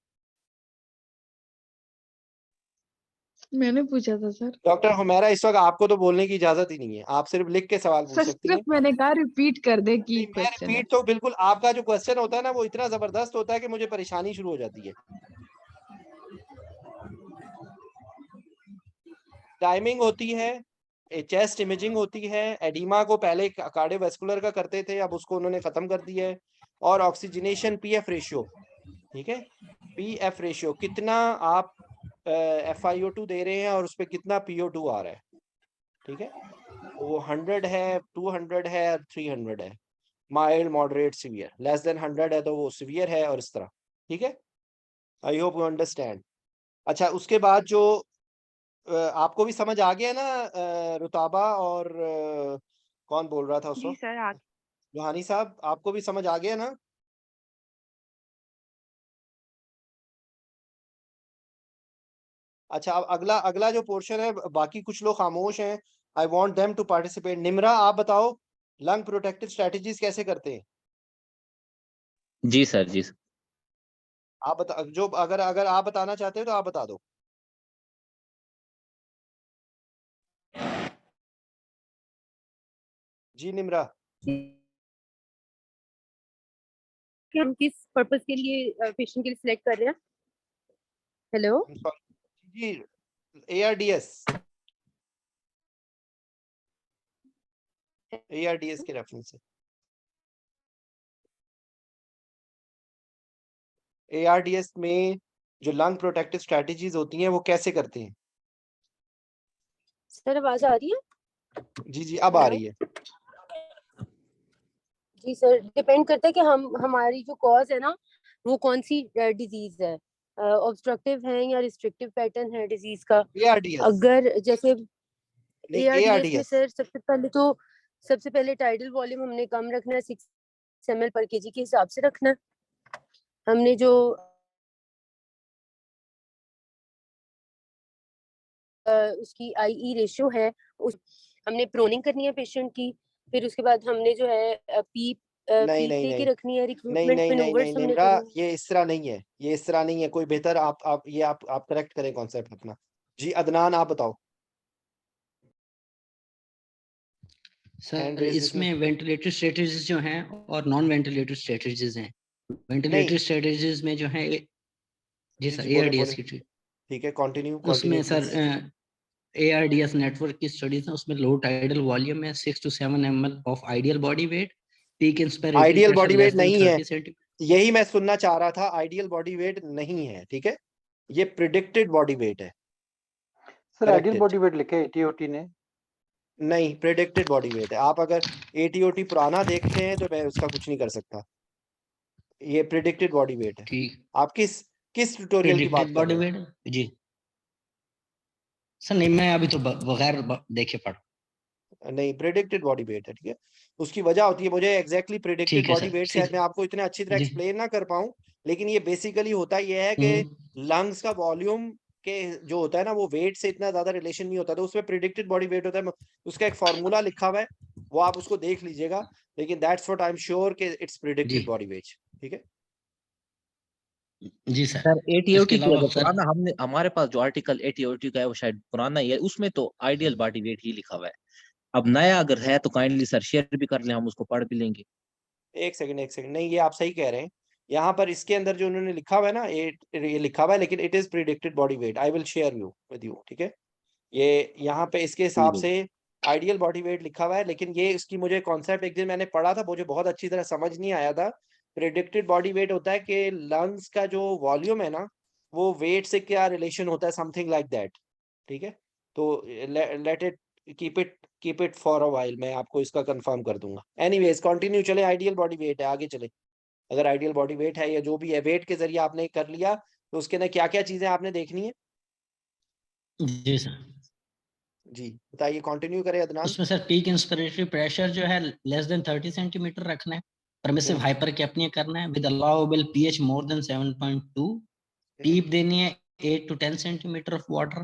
मैंने पूछा था सर। डॉक्टर हुमैरा, इस वक्त आपको तो बोलने की इजाजत ही नहीं है, आप सिर्फ लिख के सवाल पूछ सर सकती हैं। सिर्फ मैंने कहा रिपीट कर दे की नहीं, मैं क्वेश्चन है। रिपीट तो बिल्कुल, आपका जो क्वेश्चन होता है ना वो इतना जबरदस्त होता है कि मुझे परेशानी शुरू हो जाती है। टाइमिंग होती है, चेस्ट इमेजिंग होती है, एडिमा को पहले कार्डियोवैस्कुलर का करते थे, अब उसको उन्होंने खत्म कर दिया है। और ऑक्सीजनेशन पीएफ रेशियो, ठीक है। पीएफ रेशियो कितना आप FiO2 दे रहे हैं और उस पर कितना PO2 आ रहा है, ठीक है। वो 100 है, 200 है, 300 है, mild, moderate, severe. Less than 100 है तो वो सीवियर है, और इस तरह, ठीक है। I hope you understand. अच्छा, उसके बाद जो आपको भी समझ आ गया ना, रुताबा और कौन बोल रहा था उस जी वक्त? सर लोहानी साहब, आपको भी समझ आ गया ना? अच्छा, अब अगला अगला जो पोर्शन है, बाकी कुछ लोग खामोश हैं, I want them to participate. Nimra, आप बताओ लंग प्रोटेक्टिव स्ट्रेटजीज कैसे करते हैं? जी सर, जी सर। आप बता, जो अगर अगर आप बताना चाहते हो तो आप बता दो। जी निम्रा। कि हम किस पर्पस के लिए पेशेंट के लिए सिलेक्ट कर रहे हैं। हेलो जी, ARDS के रेफरेंस से। ARDS में जो लंग प्रोटेक्टिव स्ट्रेटजीज होती हैं वो कैसे करते हैं? सर, आवाज आ रही है? जी जी, अब आ रही है। जी सर, डिपेंड करता है कि हमारी जो कॉज है ना वो कौन सी डिजीज है, ऑब्स्ट्रक्टिव है या रिस्ट्रिक्टिव पैटर्न है डिजीज का। ARDS अगर जैसे नहीं, ARDS में ARDS सर सबसे पहले टाइडल वॉल्यूम हमने कम रखना है, 6 ml पर kg के हिसाब से रखना है। हमने जो उसकी IE रेशियो है हमने प्रोनिंग करनी है पेशेंट की। फिर उसके बाद हमने जो है पीप नहीं नहीं लेके नहीं रखनी है, नहीं रिक्रूटमेंट नहीं नहीं नहीं मैनूवर्स हमने निम्रा, करने। ये इस तरह नहीं है, ये इस तरह नहीं है। कोई बेहतर आप ये आप करेक्ट करें कॉन्सेप्ट अपना। जी अदनान, आप बताओ। हैंड सर रेज जिसमें इसमें वेंटिलेटर स्ट्रेटजीज जो हैं और नॉन वेंटिलेटर स्ट्रेटजीज हैं। वेंटिलेटर नहीं स्ट्रेटजीज में जो है जी जी सर जी बोले ARDS बोले की ट्रीट ठीक है कंटिन्यू उसमें continue sir please ARDS network की स्टडीज है, उसमें लो टाइडल वॉल्यूम है 6 to 7 ml of ideal body weight, peak inspiratory ideal pressure body less weight than नहीं है 30 सेंटीमीटर। यही मैं सुनना चाह रहा था आइडियल बॉडी वेट नहीं है ठीक है ये प्रिडिक्टेड बॉडी वेट है sir ideal corrected body weight लिखा है ATOT ने। नहीं प्रिडिक्टेड बॉडी वेट है आप अगर ATOT पुराना देखते हैं तो मैं उसका कुछ नहीं कर सकता ये प्रिडिक्टेड बॉडी वेट है ठीक, आप किस ट्यूटोरियल की बात प्रेडिक्टेड कर बॉडी रहे हैं वेट जी सर। नहीं मैं अभी तो बगैर देखे पढ़। नहीं प्रिडिक्टेड बॉडी वेट है ठीक है उसकी वजह होती है मुझे एग्जैक्टली प्रिडिक्टेड ठीक है बॉडी सर, वेट शायद मैं आपको इतने अच्छी तरह जी एक्सप्लेन ना कर पाऊं लेकिन ये बेसिकली होता ये है कि लंग्स का वॉल्यूम के जो होता है ना वो वेट से इतना ज्यादा रिलेशन नहीं होता तो उसमें प्रिडिक्टेड बॉडी वेट होता है उसका एक फॉर्मूला लिखा हुआ है वो आप उसको देख लीजिएगा लेकिन that's what I am sure कि इट्स जी प्रिडिक्टेड बॉडी वेट ठीक है जी सर। सर इसके ATOT की अलावा अगर सर पुराना हमने हमारे पास जो आर्टिकल ATOT का है वो शायद पुराना ही है उसमें तो आइडियल बॉडी वेट ही लिखा हुआ है। अब नया अगर है तो काइंडली सर शेयर भी कर लें हम उसको पढ़ भी लेंगे। एक सेकंड नहीं ये आप सही कह रहे हैं यहाँ पर इसके अंदर जो उन्होंने लिखा हुआ है ना ये लिखा हुआ है लेकिन it is predicted body weight I will share you with you ठीक है ये यहाँ पे इसके हिसाब से आइडियल बॉडी वेट लिखा हुआ है लेकिन ये इसकी मुझे कॉन्सेप्ट एक दिन मैंने पढ़ा था मुझे बहुत अच्छी तरह समझ नहीं आया था प्रिडिक्टेड बॉडी वेट होता है कि लंग्स का जो वॉल्यूम है ना वो वेट से क्या रिलेशन होता है समथिंग लाइक दैट ठीक है तो let it keep it for a while मैं आपको इसका कंफर्म कर दूंगा एनीवेज कंटिन्यू चले आइडियल बॉडी वेट है आगे चले अगर आइडियल बॉडी वेट है या जो भी है वेट के जरिए आपने कर लिया तो उसके अंदर क्या क्या चीजें आपने देखनी है जी सर। जी बताइए कंटिन्यू करें अदनान उसमें सर पीक इंस्पिरेटरी प्रेशर जो है लेस देन 30 सेंटीमीटर रखना है, परमिसिव हाइपर कैप्निया करना है with allowable pH more than 7.2, PEEP देनी है 8 to 10 centimetre of water,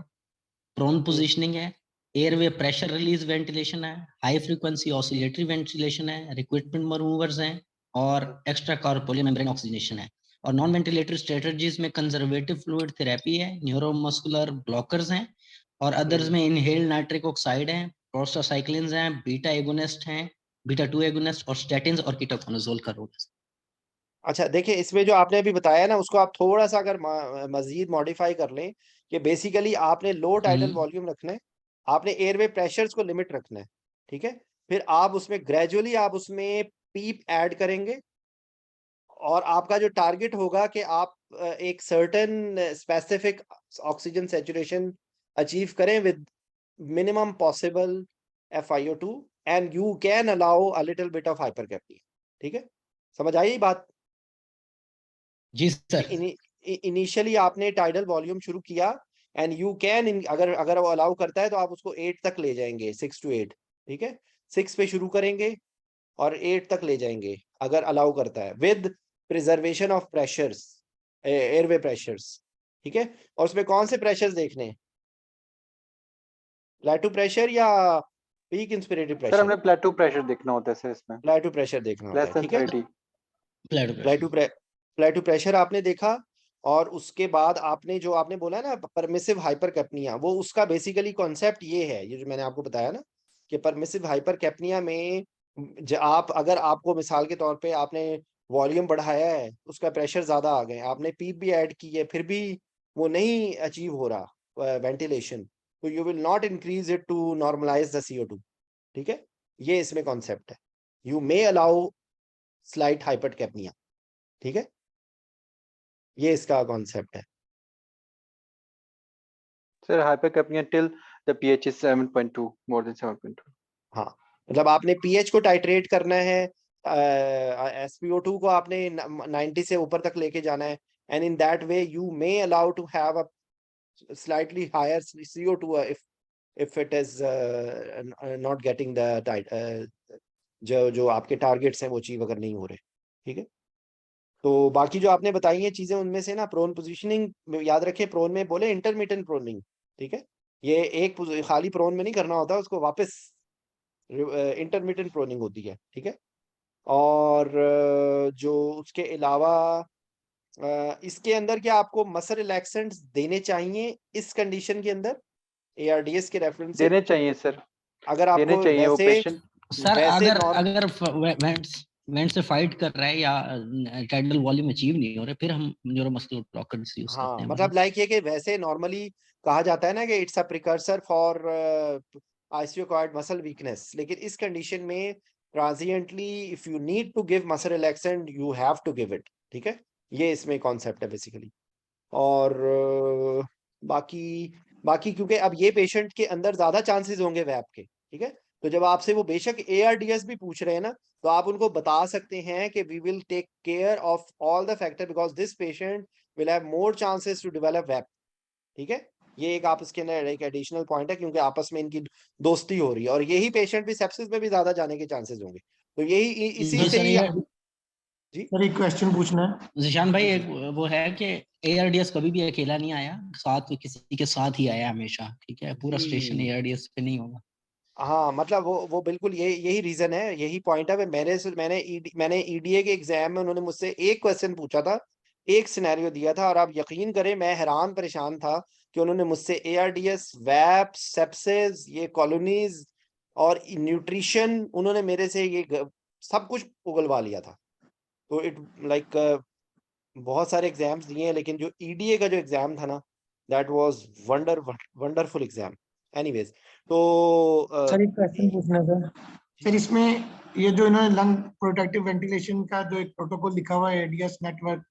prone positioning है, एयरवे प्रेशर रिलीज वेंटिलेशन है, हाई फ्रीक्वेंसी ऑसिलेटरी वेंटिलेशन है, रिक्विटमेंट मूवर्स हैं और एक्स्ट्रा कॉर्पोरियल मेम्ब्रेन ऑक्सीजनेशन है। और नॉन वेंटिलेटरी स्ट्रेटजीज में कंजर्वेटिव फ्लूइड थेरेपी है, न्यूरोमस्कुलर ब्लॉकर्स हैं और अदर्स में इनहेल्ड नाइट्रिक ऑक्साइड है, प्रोस्टासाइक्लिन्स हैं, बीटा एगोनिस्ट हैं, बीटा 2 एगोनिस्ट और स्टैटिन्स और कीटोकोनाजोल का रोल है। अच्छा देखिए इसमें जो आपने अभी बताया ना उसको आप थोड़ा सा अगर मजीद मॉडिफाई कर लें कि बेसिकली आपने लो टाइडल वॉल्यूम रखना है आपने एयरवे प्रेशर्स को लिमिट रखना है ठीक है फिर आप उसमें ग्रेजुअली आप उसमें पीप ऐड करेंगे और आपका जो टारगेट होगा कि आप एक certain specific oxygen saturation achieve करें with minimum possible FiO2 and you can allow a little bit of hypercapnia ठीक है समझ आई बात जी सर। इनिशियली आपने टाइडल वॉल्यूम शुरू किया एंड यू कैन अगर वो अलाउ करता है तो आप उसको 8 तक ले जाएंगे 6 to 8 ठीक है 6 पे शुरू करेंगे और 8 तक ले जाएंगे अगर अलाउ करता है with preservation of pressures airway pressures ठीक है और उसमें कौन से प्रेशर्स देखने हैं प्लेटो प्रेशर या पीक इंस्पिरेटरी सर प्रेशर हमने प्लेटो प्रेशर देखना होता है सर इसमें प्लेटो प्रेशर देखना होता लेस है देन ठीक है 30 प्लेटो प्रेशर आपने देखा और उसके बाद आपने जो आपने बोला ना परमिसिव हाइपरकैप्निया वो उसका बेसिकली कॉन्सेप्ट ये है ये जो मैंने आपको बताया ना कि परमिसिव हाइपरकैप्निया में आप अगर आपको मिसाल के तौर पे आपने वॉल्यूम बढ़ाया है उसका प्रेशर ज्यादा आ गए आपने पीप भी ऐड की है फिर भी वो नहीं अचीव हो रहा वेंटिलेशन तो you will not increase it to normalise the CO2 ठीक है ये इसमें कॉन्सेप्ट है you may allow slight hypercapnia ठीक है ये इसका कॉन्सेप्ट है sir hypercapnia till the pH is 7.2 more than 7.2 हाँ मतलब आपने pH को टाइट्रेट करना है SpO2 को आपने 90 से ऊपर तक लेके जाना है and in that way you may allow to have a slightly higher CO2 if it is not getting the जो आपके टारगेट्स हैं वो अचीव अगर नहीं हो रहे ठीक है तो बाकी जो आपने बताई हैं चीजें उनमें से ना प्रोन पोजीशनिंग याद रखें प्रोन में बोले इंटरमिटेंट प्रोनिंग ठीक है ये एक खाली प्रोन में नहीं करना होता उसको वापस इंटरमिटेंट प्रोनिंग होती है ठीक है और जो उसके अलावा इसके अंदर क्या आपको मसल रिलैक्सेंट्स देने चाहिए इस कंडीशन के अंदर ARDS के रेफरेंस से देने चाहिए सर अगर देने आपको चाहिए वो वैसे पेशेंट सर वैसे अगर वेंट से फाइट कर रहा है या टाइडल वॉल्यूम अचीव नहीं हो रहा, फिर हम न्यूरोमस्कुलर ब्लॉकर्स यूज करते हाँ हैं। मतलब लाइक ये कि वैसे नॉर्मली कहा जाता है ना कि it's a precursor for ICU acquired muscle weakness, लेकिन इस कंडीशन में transiently if you need to give muscle relaxant you have to give it, ठीक है, ये इसमें कॉन्सेप्ट है बेसिकली। और बाकी क्योंकि अब ये पेशेंट के अंदर ज्यादा चांसेस होंगे वैप के, ठीक है, तो जब आपसे वो बेशक ARDS भी पूछ रहे हैं ना, तो आप उनको बता सकते हैं कि we will take care of all the factor because this patient will have more chances to develop VAP, ठीक है। ये एक आप इसके अंदर एक एडिशनल पॉइंट है क्योंकि आपस में इनकी दोस्ती हो रही है और यही पेशेंट भी सेप्सिस में भी ज्यादा जाने के चांसेस होंगे, तो यही इसी जी से सर, ही जी सर एक क्वेश्चन पूछना है जिशान भाई, एक वो है कि ARDS कभी भी अकेला नहीं आया, साथ में किसी के साथ ही आया हमेशा, ठीक है, पूरा स्टेशन जी। ARDS पे नहीं होगा। हाँ मतलब वो बिल्कुल यही रीजन है, यही पॉइंट है। मैंने EDA के एग्जाम में उन्होंने मुझसे एक क्वेश्चन पूछा था, एक सिनेरियो दिया था, और आप यकीन करें मैं हैरान परेशान था कि उन्होंने मुझसे ARDS, वैप, सेप्सिस, ये कॉलोनीज और न्यूट्रिशन, उन्होंने मेरे से सब कुछ उगलवा लिया था। तो इट लाइक बहुत सारे एग्जाम्स दिए हैं, लेकिन जो EDA का जो एग्जाम था ना, that was wonderful exam. Anyways, तो सर एक क्वेश्चन पूछना है सर इसमें ये जो इन्होंने लंग प्रोटेक्टिव वेंटिलेशन का जो एक प्रोटोकॉल लिखा हुआ है ADS नेटवर्क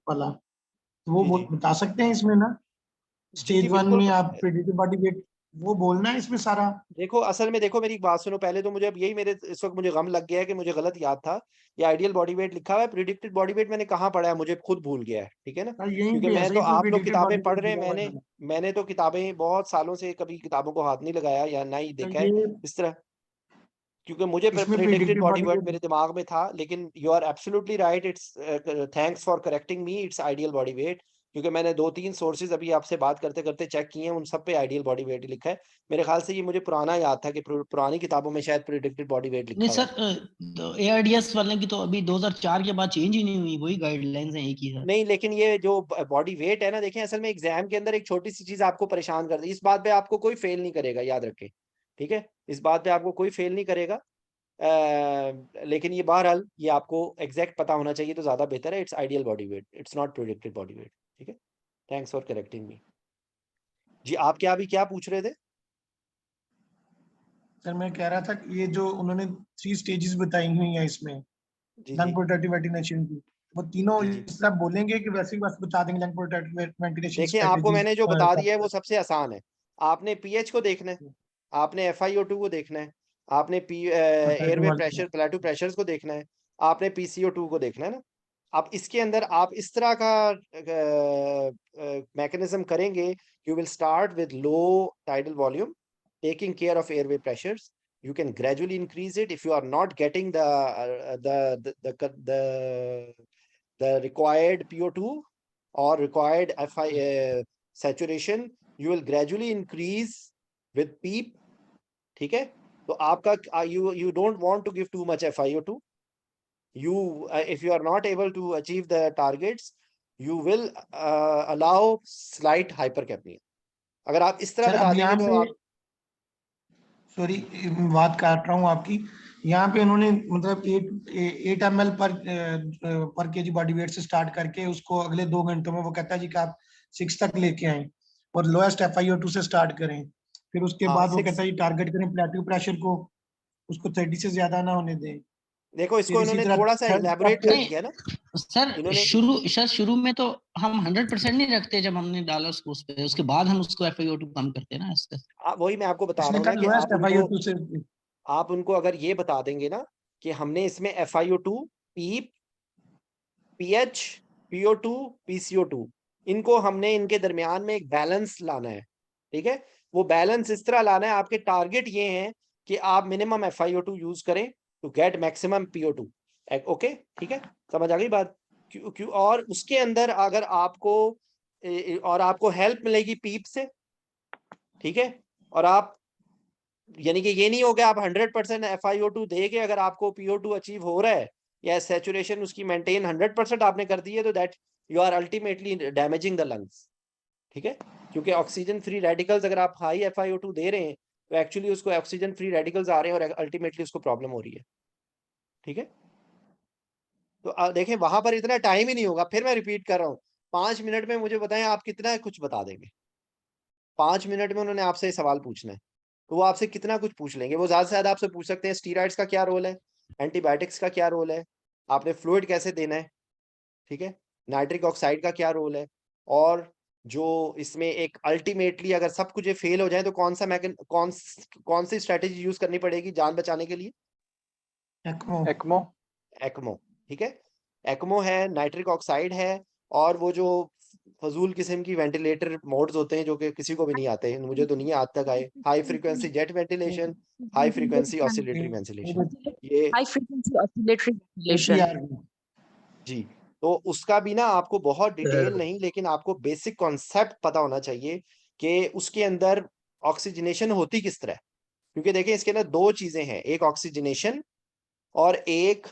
वाला, तो वो बता सकते हैं इसमें ना, स्टेज 1 में आप प्रेडिक्टिव बॉडी वेट वो बोलना है इसमें सारा। देखो असल में देखो मेरी एक बात सुनो पहले, तो मुझे अब यही मेरे इस वक्त मुझे गम लग गया है कि मुझे गलत याद था। ये आइडियल बॉडी वेट लिखा हुआ है, प्रिडिक्टेड बॉडी वेट मैंने कहाँ पढ़ा है मुझे खुद भूल गया है, ठीक है ना, क्योंकि मैं तो आप लोग किताबें पढ़ रहे हैं, मैंने तो किताबें बहुत सालों से कभी किताबों को हाथ नहीं लगाया या ना ही देखा है इस तरह, क्योंकि मुझे प्रिडिक्टेड बॉडी वेट मेरे दिमाग में था। लेकिन you are absolutely right, it's thanks for correcting me, it's ideal body weight, क्योंकि मैंने 2-3 सोर्सेज अभी आपसे बात करते करते चेक किए हैं, उन सब पे आइडियल बॉडी वेट ही लिखा है। मेरे ख्याल से ये मुझे पुराना याद था कि पुरानी किताबों में शायद प्रिडिक्टेड बॉडी वेट लिखा नहीं हुआ सर, तो ARDS वाले की तो अभी 2004 के बाद चेंज ही नहीं हुई, वही गाइडलाइंस हैं एक ही है। नहीं, लेकिन ये जो बॉडी वेट है ना, देखें असल में एग्जाम के अंदर एक छोटी सी चीज आपको परेशान कर दी, इस बात पे आपको कोई फेल नहीं करेगा, याद रखें, ठीक है, इस बात पे आपको कोई फेल नहीं करेगा। लेकिन ये बहरहाल ये आपको एग्जैक्ट पता होना चाहिए तो ज्यादा बेहतर है। It's ideal body weight, it's not predicted body weight, ठीक है। Thanks for correcting me. जी आप क्या पूछ रहे थे? सर मैं कह रहा था कि ये जो उन्होंने 3 स्टेजेस बताई हुई हैं इसमें लंग प्रोटेक्टिव वेंटिलेशन की, वो तीनों इस तरह बोलेंगे कि वैसे ही बस बता देंगे लंग प्रोटेक्टिव वेंटिलेशन। देखिए आपको मैंने जो बता दिया है वो सबसे आसान है। आपने पीएच को देखना है, आपने FiO2 को देखना है, आपने एयरवे प्रेशर, प्लेटो प्रेशर्स को देखना है, आपने PCO2 को देखना है ना। आप इसके अंदर आप इस तरह का मैकेनिज्म करेंगे, you will start with low tidal volume, taking care of airway pressures. You can gradually increase it if you are not getting the required PO2 or required saturation. You will gradually increase with PEEP, ठीक है। तो आपका you don't want to give too much FiO2. You if you are not able to achieve the targets, you will allow slight hypercapnia. अगर आप इस तरह बता देंगे तो आप, सॉरी बात काट रहा हूँ आपकी, यहाँ पे उन्होंने मतलब 8 ml पर केजी बॉडी वेट से स्टार्ट करके उसको अगले 2 घंटों में वो कहता है जी कि आप 6 तक लेके आए और लोएस्ट FiO2 से स्टार्ट करें, फिर उसके बाद वो कहता है जी टारगेट करें प्लेटो प्रेशर को, उसको 30 से ज्यादा ना होने दें। देखो इसको इन्होंने थोड़ा सा इलैबोरेट कर दिया ना सर, शुरू में तो हम 100% नहीं रखते, जब हमने डाला उसके बाद हम उसको FiO2 कम करते हैं ना इससे। वही मैं आपको बता रहा हूँ कि आप उनको अगर ये बता देंगे ना कि हमने इसमें FiO2, PEEP, pH, PO2, PCO2, इनको हमने इनके दरमियान में एक बैलेंस लाना है, ठीक है। वो बैलेंस इस तरह लाना है, आपके टारगेट ये हैं कि आप मिनिमम FiO2 यूज करें to get maximum PO2, okay, ठीक है, समझ आ गई बात। क्यों और उसके अंदर अगर आपको हेल्प मिलेगी पीप से, ठीक है, और आप यानी कि ये नहीं होगा आप 100% FiO2 देके अगर आपको PO2 अचीव हो रहा है या सैचुरेशन उसकी मेंटेन 100% आपने कर दी है, तो that you are ultimately damaging the lungs, ठीक है, क्योंकि ऑक्सीजन फ्री रेडिकल्स अगर आप हाई FiO2 दे रहे हैं तो एक्चुअली उसको ऑक्सीजन फ्री रेडिकल्स आ रहे हैं और अल्टीमेटली उसको प्रॉब्लम हो रही है। ठीक है, तो देखें वहां पर इतना टाइम ही नहीं होगा। फिर मैं रिपीट कर रहा हूँ, 5 मिनट में मुझे बताएं आप कितना कुछ बता देंगे। 5 मिनट में उन्होंने आपसे सवाल पूछना है, तो वो आपसे कितना कुछ पूछ लेंगे। वो ज्यादा से ज्यादा आपसे पूछ सकते हैं स्टीरॉइड्स का क्या रोल है, एंटीबायोटिक्स का क्या रोल है, आपने फ्लूइड कैसे देना है, ठीक है, नाइट्रिक ऑक्साइड का क्या रोल है, और जो इसमें एक अल्टीमेटली अगर सब कुछ ये फेल हो जाए तो कौन सी स्ट्रेटेजी यूज करनी पड़ेगी जान बचाने के लिए? एक्मो। एक्मो। एक्मो, ठीक है, एक्मो है, नाइट्रिक ऑक्साइड है, और वो जो फजूल किस्म की वेंटिलेटर मोड्स होते हैं जो कि किसी को भी नहीं आते, मुझे तो नहीं आज तक आए, high frequency jet ventilation, high frequency oscillatory ventilation, ये high frequency oscillatory ventilation. APR जी। तो उसका भी ना आपको बहुत डिटेल नहीं, लेकिन आपको बेसिक कॉन्सेप्ट पता होना चाहिए कि उसके अंदर ऑक्सीजनेशन होती किस तरह है। क्योंकि देखिए इसके अंदर दो चीजें हैं, एक ऑक्सीजनेशन और एक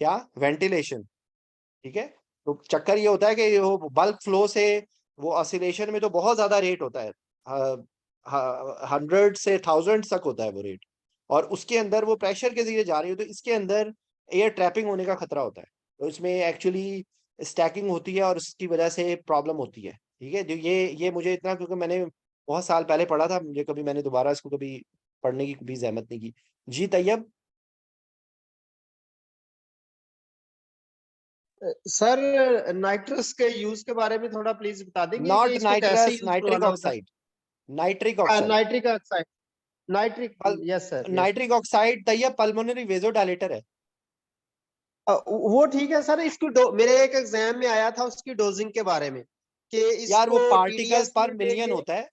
क्या, वेंटिलेशन। ठीक है, तो चक्कर ये होता है कि वो बल्क फ्लो से वो ऑसिलेशन में तो बहुत ज्यादा रेट होता है, 100 से 1000 तक होता है वो रेट, और उसके अंदर वो प्रेशर के जरिए जा रही है, तो इसके अंदर एयर ट्रैपिंग होने का खतरा होता है, तो इसमें एक्चुअली स्टैकिंग होती है और उसकी वजह से प्रॉब्लम होती है। ठीक है, जो ये मुझे इतना, क्योंकि मैंने बहुत साल पहले पढ़ा था, मुझे कभी मैंने दोबारा इसको कभी पढ़ने की भी जहमत नहीं की। जी तैयब। सर नाइट्रस के यूज के बारे में थोड़ा प्लीज बता देंगे कि नॉट इसको कैसे नाइट्रस, यूज नाइट्रिक करवाना होता है? Oxide, nitric oxide, nitric oxide, nitric, yes sir, yes. Nitric oxide Taiyab pulmonary vasodilator है। वो ठीक है सर, इसकी मेरे एक एग्जाम में आया था उसकी डोजिंग के बारे में कि यार वो इसको पार्टिकल TDS पर में मिलियन देंगे। होता है,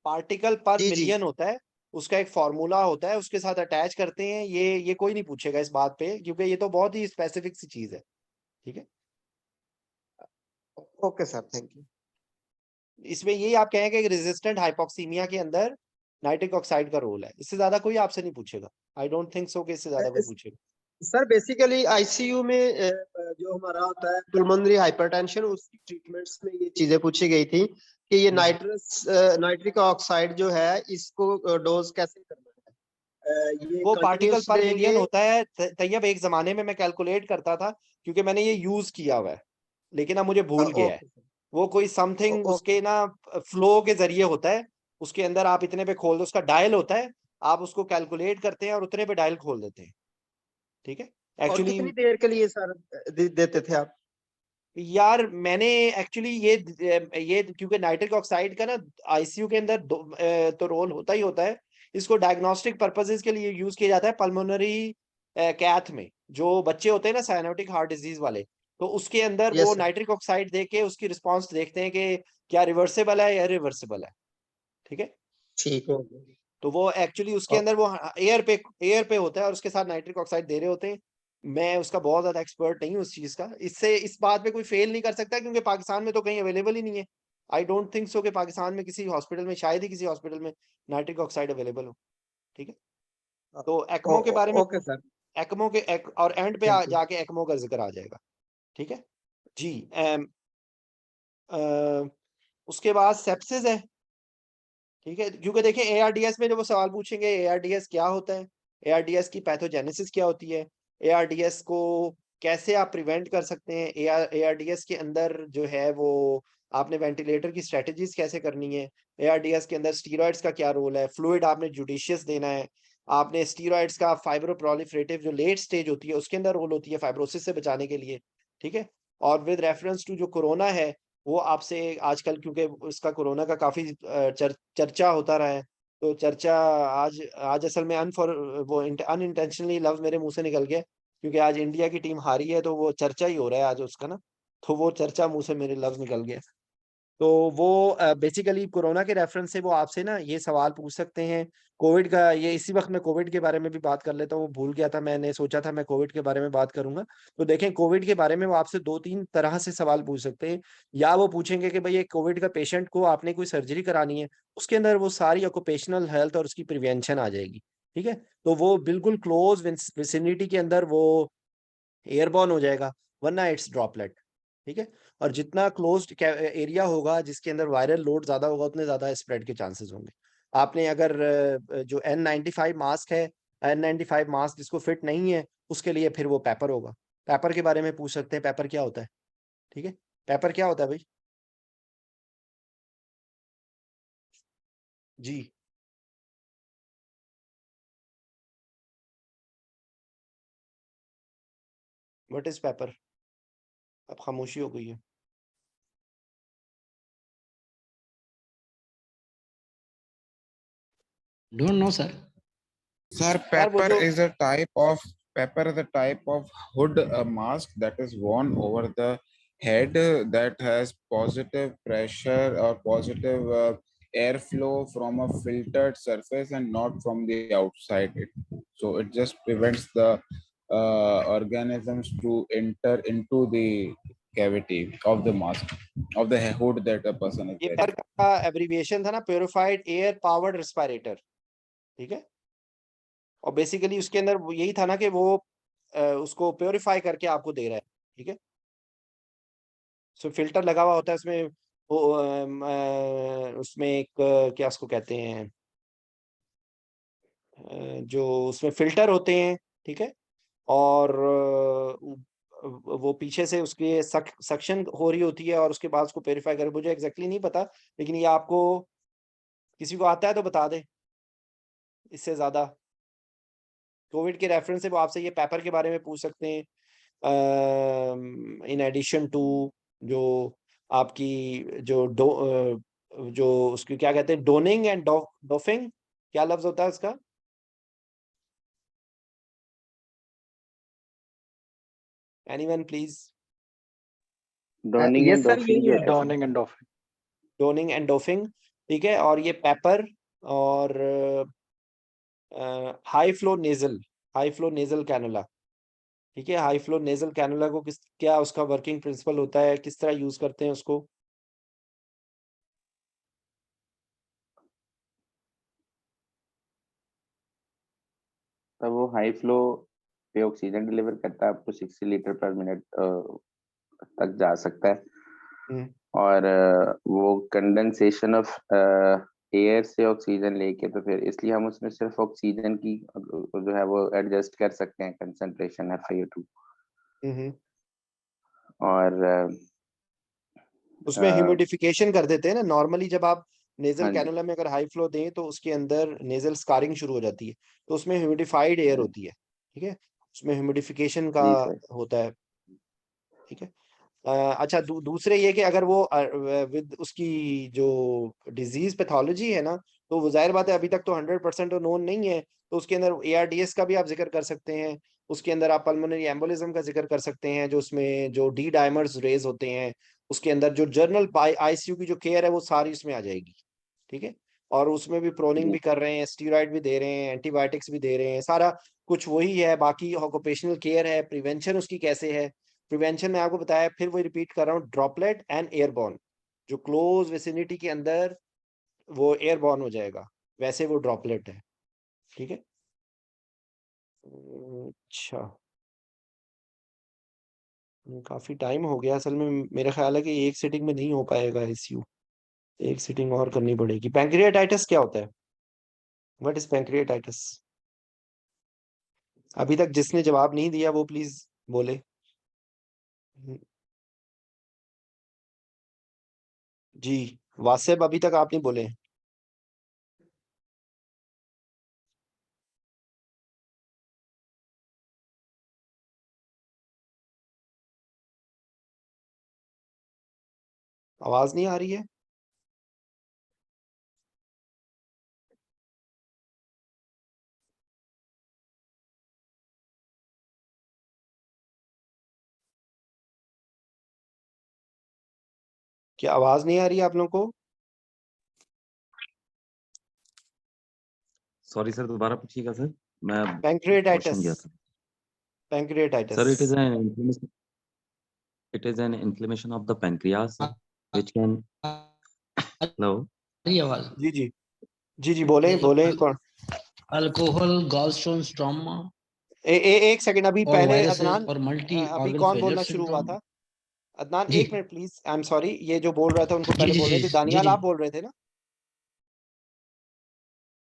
पार्टिकल पर जी जी। मिलियन होता है, उसका एक फॉर्मूला होता है, उसके साथ अटैच करते हैं। ये कोई नहीं पूछेगा इस बात पे, क्योंकि ये तो बहुत ही स्पेसिफिक सी चीज है। ठीक है, ओके सर, थैंक यू। इसमें यही आप कहेंगे कि रेजिस्टेंट हाइपोक्सीमिया के अंदर नाइट्रिक ऑक्साइड का रोल है, इससे ज्यादा कोई आपसे नहीं पूछेगा। आई डोंट थिंक सो कि इससे ज्यादा कोई पूछेगा। सर बेसिकली आईसीयू में जो हमारा होता है पुल्मोनरी हाइपरटेंशन, उसकी ट्रीटमेंट्स में ये चीजें पूछी गई थी कि ये नाइट्रिक ऑक्साइड जो है इसको डोज कैसे करना है। ये वो पार्टिकल कंटिन्यूस पर देंगे। मिलियन होता है तैयब, एक जमाने में मैं कैलकुलेट करता था क्योंकि मैंने ये यूज किया हुआ है, लेकिन अब मुझे भूल गया है। वो कोई समथिंग उसके ना फ्लो के जरिए होता है, उसके अंदर आप इतने पे खोल दो, उसका डायल होता है, आप उसको कैलकुलेट करते हैं और उतने पे डायल खोल देते हैं। ठीक है, और एक्चुअली कितनी देर के लिए सर देते थे आप? यार मैंने एक्चुअली ये क्योंकि नाइट्रिक ऑक्साइड का ना आईसीयू के अंदर तो रोल होता ही होता है, इसको डायग्नोस्टिक पर्पसेस के लिए यूज किया जाता है पल्मोनरी कैथ में। जो बच्चे होते हैं ना साइनोटिक हार्ट डिजीज वाले, तो उसके अंदर वो नाइट्रिक ऑक्साइड दे के उसकी रिस्पॉन्स देखते हैं कि क्या रिवर्सिबल है या रिवर्सिबल है। ठीक है, ठीक हो। तो वो एक्चुअली उसके अंदर वो एयर पे होता है और उसके साथ नाइट्रिक ऑक्साइड दे रहे होते हैं। मैं उसका बहुत ज्यादा एक्सपर्ट नहीं हूँ उस चीज का, इससे इस बात पे कोई फेल नहीं कर सकता क्योंकि पाकिस्तान में तो कहीं अवेलेबल ही नहीं है। आई डोंट थिंक सो कि पाकिस्तान में किसी हॉस्पिटल में, शायद ही किसी हॉस्पिटल में नाइट्रिक ऑक्साइड अवेलेबल हो। ठीक है, तो एक्मो के बारे में ओके सर, एक्मो के और एंड पे जाके एक्मो का जिक्र आ जाएगा। ठीक है जी। उसके बाद सेप्सिस है। ठीक है, क्योंकि देखिए एआरडीएस में जो वो सवाल पूछेंगे, एआरडीएस क्या होता है, एआरडीएस की पैथोजेनेसिस क्या होती है, एआरडीएस को कैसे आप प्रिवेंट कर सकते हैं, एआरडीएस के अंदर जो है वो आपने वेंटिलेटर की स्ट्रेटजीज कैसे करनी है, एआरडीएस के अंदर स्टीरॉइड्स का क्या रोल है, फ्लूइड आपने जुडिशियस देना है, आपने स्टीरॉइड्स का फाइब्रोप्रोलिफरेटिव जो लेट स्टेज होती है उसके अंदर रोल होती है फाइब्रोसिस से बचाने के लिए। ठीक है, और विद रेफरेंस टू जो कोरोना है, वो आपसे आजकल क्योंकि उसका कोरोना का काफी चर्चा होता रहा है, तो चर्चा आज असल में वो अनइंटेंशनली लफ्ज मेरे मुंह से निकल गया, क्योंकि आज इंडिया की टीम हारी है तो वो चर्चा ही हो रहा है आज उसका ना, तो वो चर्चा मुंह से मेरे लफ्ज निकल गया। तो वो बेसिकली कोरोना के रेफरेंस से वो आपसे ना ये सवाल पूछ सकते हैं। कोविड का, ये इसी वक्त मैं कोविड के बारे में भी बात कर लेता हूँ, वो भूल गया था, मैंने सोचा था मैं कोविड के बारे में बात करूंगा। तो देखें कोविड के बारे में वो आपसे 2-3 तरह से सवाल पूछ सकते हैं। या वो पूछेंगे कि भाई ये कोविड का पेशेंट को आपने कोई सर्जरी करानी है, उसके अंदर वो सारी ऑक्यूपेशनल हेल्थ और उसकी प्रिवेंशन आ जाएगी। ठीक है, तो वो बिल्कुल क्लोज विसिनिटी के अंदर वो एयरबॉर्न हो जाएगा, वरना इट्स ड्रॉपलेट। ठीक है, और जितना क्लोज्ड एरिया होगा जिसके अंदर वायरल लोड ज्यादा होगा, उतने ज्यादा स्प्रेड के चांसेस होंगे। आपने अगर जो N95 मास्क है, N95 मास्क जिसको फिट नहीं है, उसके लिए फिर वो पेपर होगा। पेपर के बारे में पूछ सकते हैं, पेपर क्या होता है? ठीक है, पेपर क्या होता है भाई? जी। What is paper? अब खामोशी हो गई है। Don't know, sir. Sir, यार वो pepper जो is a type of hood mask that is worn over the head that has positive pressure or positive airflow from a filtered surface and not from the outside. So it just prevents the organisms to enter into the cavity of the mask, of the hood that a person is ये wearing. पेपर का एब्रिविएशन था ना, प्योरिफाइड एयर पावर्ड रेस्पिरेटर। ठीक है, और बेसिकली उसके अंदर वो यही था ना कि वो उसको प्योरीफाई करके आपको दे रहा है। ठीक है, सो फिल्टर लगा हुआ होता है उसमें, वो उसमें एक क्या उसको कहते हैं, जो उसमें फिल्टर होते हैं। ठीक है, और वो पीछे से उसके सक्शन हो रही होती है और उसके बाद उसको प्योरीफाई कर, मुझे एग्जैक्टली नहीं पता, लेकिन ये आपको किसी को आता है तो बता दे। इससे ज्यादा कोविड के रेफरेंस से वो आपसे ये पेपर के बारे में पूछ सकते हैं, इन एडिशन टू जो आपकी जो उसकी क्या कहते हैं, डोनिंग एंड डोफिंग, क्या लफ्ज होता है उसका? Anyone please? Dawning yes and sir, doffing यही जो है। है डॉनिंग एंड डॉफिंग। डोनिंग एंड डोफिंग, ठीक है। और ये पेपर और हाई फ्लो नेजल कैनुला। ठीक है, हाई फ्लो नेजल कैनुला को क्या उसका वर्किंग प्रिंसिपल होता है, किस तरह यूज करते हैं उसको? तब वो हाई फ्लो पे ऑक्सीजन डिलीवर करता है, आपको 60 लीटर पर मिनट तक जा सकता है। और वो कंडेंसेशन ऑफ एयर से ऑक्सीजन लेके, तो फिर इसलिए हम उसमें सिर्फ ऑक्सीजन की जो है वो एडजस्ट कर सकते हैं कंसंट्रेशन FiO2। और उसमें ह्यूमिडिफिकेशन कर देते हैं ना नॉर्मली, जब आप नेजल हाँ जी। कैनुला में अगर हाई फ्लो दें तो उसके अंदर नेजल स्कारिंग शुरू हो जाती है, तो उसमें ह्यूमिडिफाइड एयर होती है। ठीक है, उसमें ह्यूमिडिफिकेशन का जी सर। होता है। ठीक है, अच्छा दूसरे ये कि अगर वो विद उसकी जो डिजीज पैथोलॉजी है ना, तो वो जाहिर बात है अभी तक तो 100% तो नोन नहीं है, तो उसके अंदर ARDS का भी आप जिक्र कर सकते हैं, उसके अंदर आप पल्मोनरी एम्बोलिज्म का जिक्र कर सकते हैं, जो उसमें जो डी डायमर्स रेज होते हैं, उसके अंदर जो जर्नल ICU की जो केयर है वो सारी उसमें आ जाएगी। ठीक है, और उसमें भी प्रोनिंग भी कर रहे हैं, स्टीरॉइड भी दे रहे हैं, एंटीबायोटिक्स भी दे रहे हैं, सारा कुछ वही है। बाकी ऑक्यूपेशनल केयर है, प्रिवेंशन उसकी कैसे है, प्रिवेंशन में आपको बताया, फिर वही रिपीट कर रहा हूँ, ड्रॉपलेट एंड एयरबॉर्न, जो क्लोज विसिनिटी के अंदर वो एयरबॉर्न हो जाएगा, वैसे वो ड्रॉपलेट है। ठीक है, अच्छा काफी टाइम हो गया असल में, मेरा ख्याल है कि एक सिटिंग में नहीं हो पाएगा ICU, एक सिटिंग और करनी पड़ेगी। पैंक्रियाटाइटिस क्या होता है? What is pancreatitis? अभी तक जिसने जवाब नहीं दिया वो प्लीज बोले। जी वासिब, अभी तक आप नहीं बोले। आवाज नहीं आ रही है? क्या आवाज नहीं आ रही है आप लोगों को? सॉरी सर, दोबारा पूछिएगा सर, मैं पैंक्रियाटाइटिस, वॉशरूम गया था। Pancreatitis. Sir, it is an inflammation of the pancreas, which can. Hello. आवाज। जी जी जी जी बोले बोले कौन? अल्कोहल, गॉलस्टोन स्ट्रोमा, एक सेकंड, अभी और पहले वायरसेस अदनान, और मल्टी अभी ऑर्गन कौन फेलियर बोलना शुरू हुआ सिंड्रोम। था? अदनान जी एक minute please, I am sorry, ये जो बोल रहा था उनको जी पहले जी बोलने जी थे। जी दानियाल जी आप बोल रहे थे ना?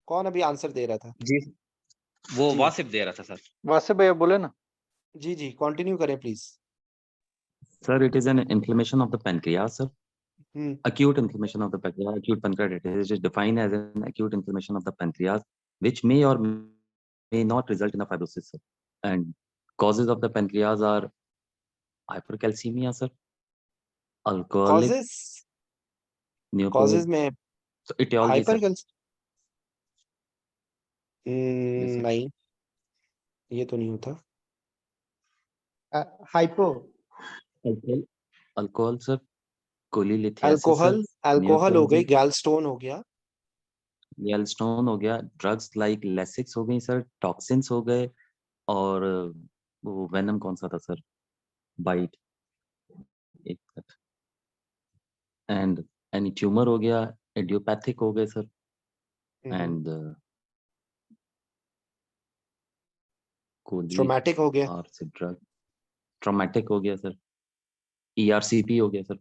कौन अभी आंसर दे रहा था? जी वो जी वासिफ दे रहा था सर। वासिफ भैया बोले ना। जी जी कंटिन्यू करें please. Sir, it is an inflammation of the pancreas, sir. Hmm Acute inflammation of the pancreas, acute pancreatitis is defined as an acute inflammation of the pancreas, which may or may not result in a fibrosis, sir. And causes of the pancreas are hypercalcemia, sir, alcoholic, causes neopo. में So etiology, sir. हाइपरकैल्स Yes, sir. नहीं, ये तो नहीं होता। Hypo Alcohol, alcohol, sir. Cholelithiasis, sir. Alcohol हो गई, Neoplasm, गैलस्टोन हो गया। गैलस्टोन हो गया, ड्रग्स लाइक लेसिक्स हो गई सर, टॉक्सिन्स हो गए, और वो वेनम कौन सा था सर, बाइट, एक एंड एनी ट्यूमर हो गया, एडियोपैथिक हो गए सर, एंड कोली ट्रोमैटिक हो गया। और से ड्रग, ट्रॉमेटिक हो गया सर, ईआरसीपी हो गया सर,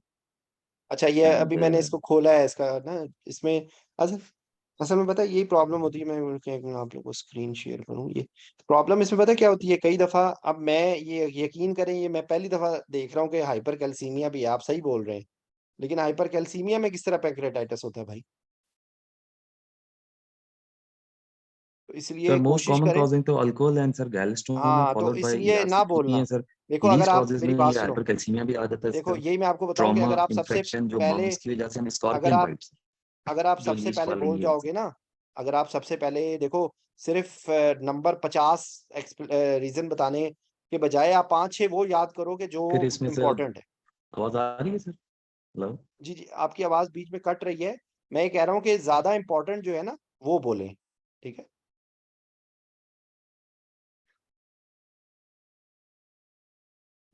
अच्छा ये अभी मैंने एंड इसको खोला है इसका ना, इसमें असल असल में पता है यही प्रॉब्लम होती है। मैं क्या करूं, आप लोगों को स्क्रीन शेयर करूं। ये प्रॉब्लम इसमें पता है क्या होती है, कई दफा अब मैं ये यकीन करें, ये मैं पहली दफा देख रहा हूँ कि हाइपर कैल्सीमिया भी, आप सही बोल रहे हैं, लेकिन हाइपर कैल्सीमिया में किस तरह पैंक्रेटाइटिस होता है भाई? तो सर इसलिए मोस्ट कोशिश कॉमन करें। कॉजिंग तो अल्कोहल एंड सर गैलस्टोन है, हाँ तो फॉलोड बाय इसलिए ना ईआरसीपी बोलना। है सर। देखो अगर लीस्ट आप कॉजेज मेरी में बात ये सुनो, हाइपरकैल्सीमिया भी आ जाता है देखो सर। यही मैं आपको बताऊं कि ट्रॉमा अगर आप सबसे इन्फेक्शन जो पहले मम्स की वजह से हम अगर स्कॉर्पियन बाइट, आप जो सबसे लीस्ट पहले वाले बोल ये है सर। जाओगे ना, अगर आप सबसे पहले देखो सिर्फ नंबर 50 रीजन बताने के बजाय आप 5-6 वो याद करो कि जो फिर इसमें सर इम्पोर्टेंट है। आवाज आ रही है सर? हेलो जी जी आपकी आवाज बीच में कट रही है। मैं ये कह रहा हूँ कि ज्यादा इम्पोर्टेंट जो है ना वो बोले, ठीक है?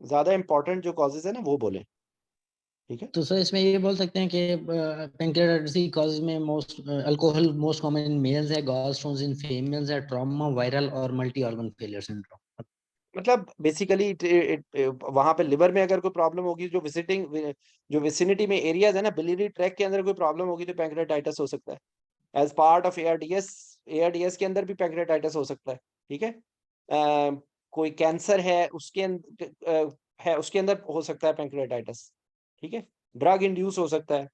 ज्यादा इम्पोर्टेंट जो कॉजेज है ना वो बोले, ठीक है? तो सर इसमें ये बोल सकते हैं कि पैंक्रियाटाइटिस कॉज में most alcohol most common in males है, गॉलस्टोन्स इन फीमेल्स है, ट्रॉमा, वायरल और मल्टी ऑर्गन फेलियर सिंड्रोम। मतलब बेसिकली वहां पे लिवर में अगर कोई प्रॉब्लम होगी, जो विसिनिटी में एरियाज है ना, बिलियरी ट्रैक के अंदर कोई प्रॉब्लम होगी तो पैंक्रेटाइटिस हो सकता है। एज पार्ट ऑफ एआरडीएस के अंदर भी पैंक्रेटाइटिस हो सकता है, ठीक है? कोई कैंसर है उसके उसके अंदर हो सकता है पैंक्रेटाइटिस, ठीक है? ड्रग इंड्यूस हो सकता है।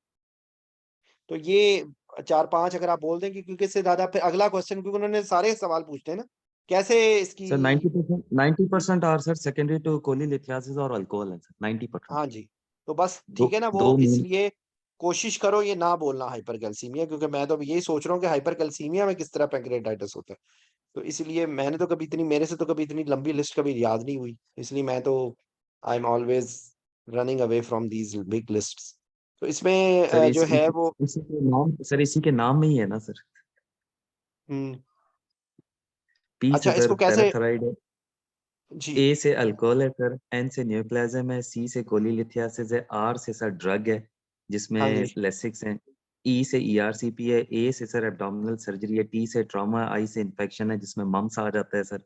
तो ये 4-5 अगर आप बोल दें कि क्योंकि इससे ज्यादा फिर अगला क्वेश्चन, क्योंकि उन्होंने सारे सवाल पूछते हैं ना, कैसे इसकी। Sir 90% are sir secondary to cholelithiasis और अल्कोहल है सर, 90%। हाँ जी, तो बस दो ठीक है ना, दो वो मेन। इसलिए कोशिश करो ये ना बोलना हाइपरकैल्सीमिया, क्योंकि मैं तो अभी यही सोच रहा हूँ कि हाइपरकैल्सीमिया में किस तरह पैंक्रेटाइटिस होता है। तो इसलिए मैंने तो कभी इतनी, मेरे से तो कभी इतनी लंबी लिस्ट कभी याद नहीं हुई, इसलिए मैं तो I am always running away from these big lists. तो इसमें सर जो है वो इसी के नाम सर, इसी के नाम में ही है ना सर। हम्म पी से अच्छा सर इसको कैसे पैराथायराइड है, जी ए से अल्कोहल है सर, एन से नियोप्लाज्म है, सी से कोलिलिथियासिस है, आर से सर ड्रग है हाँ जी जिसमें लेसिक्स हैं, ई से ईआरसीपी है, ए से सर एब्डोमिनल सर्जरी है, टी से ट्रॉमा, आई से इन्फेक्शन है जिसमें मम्स आ जाता है सर,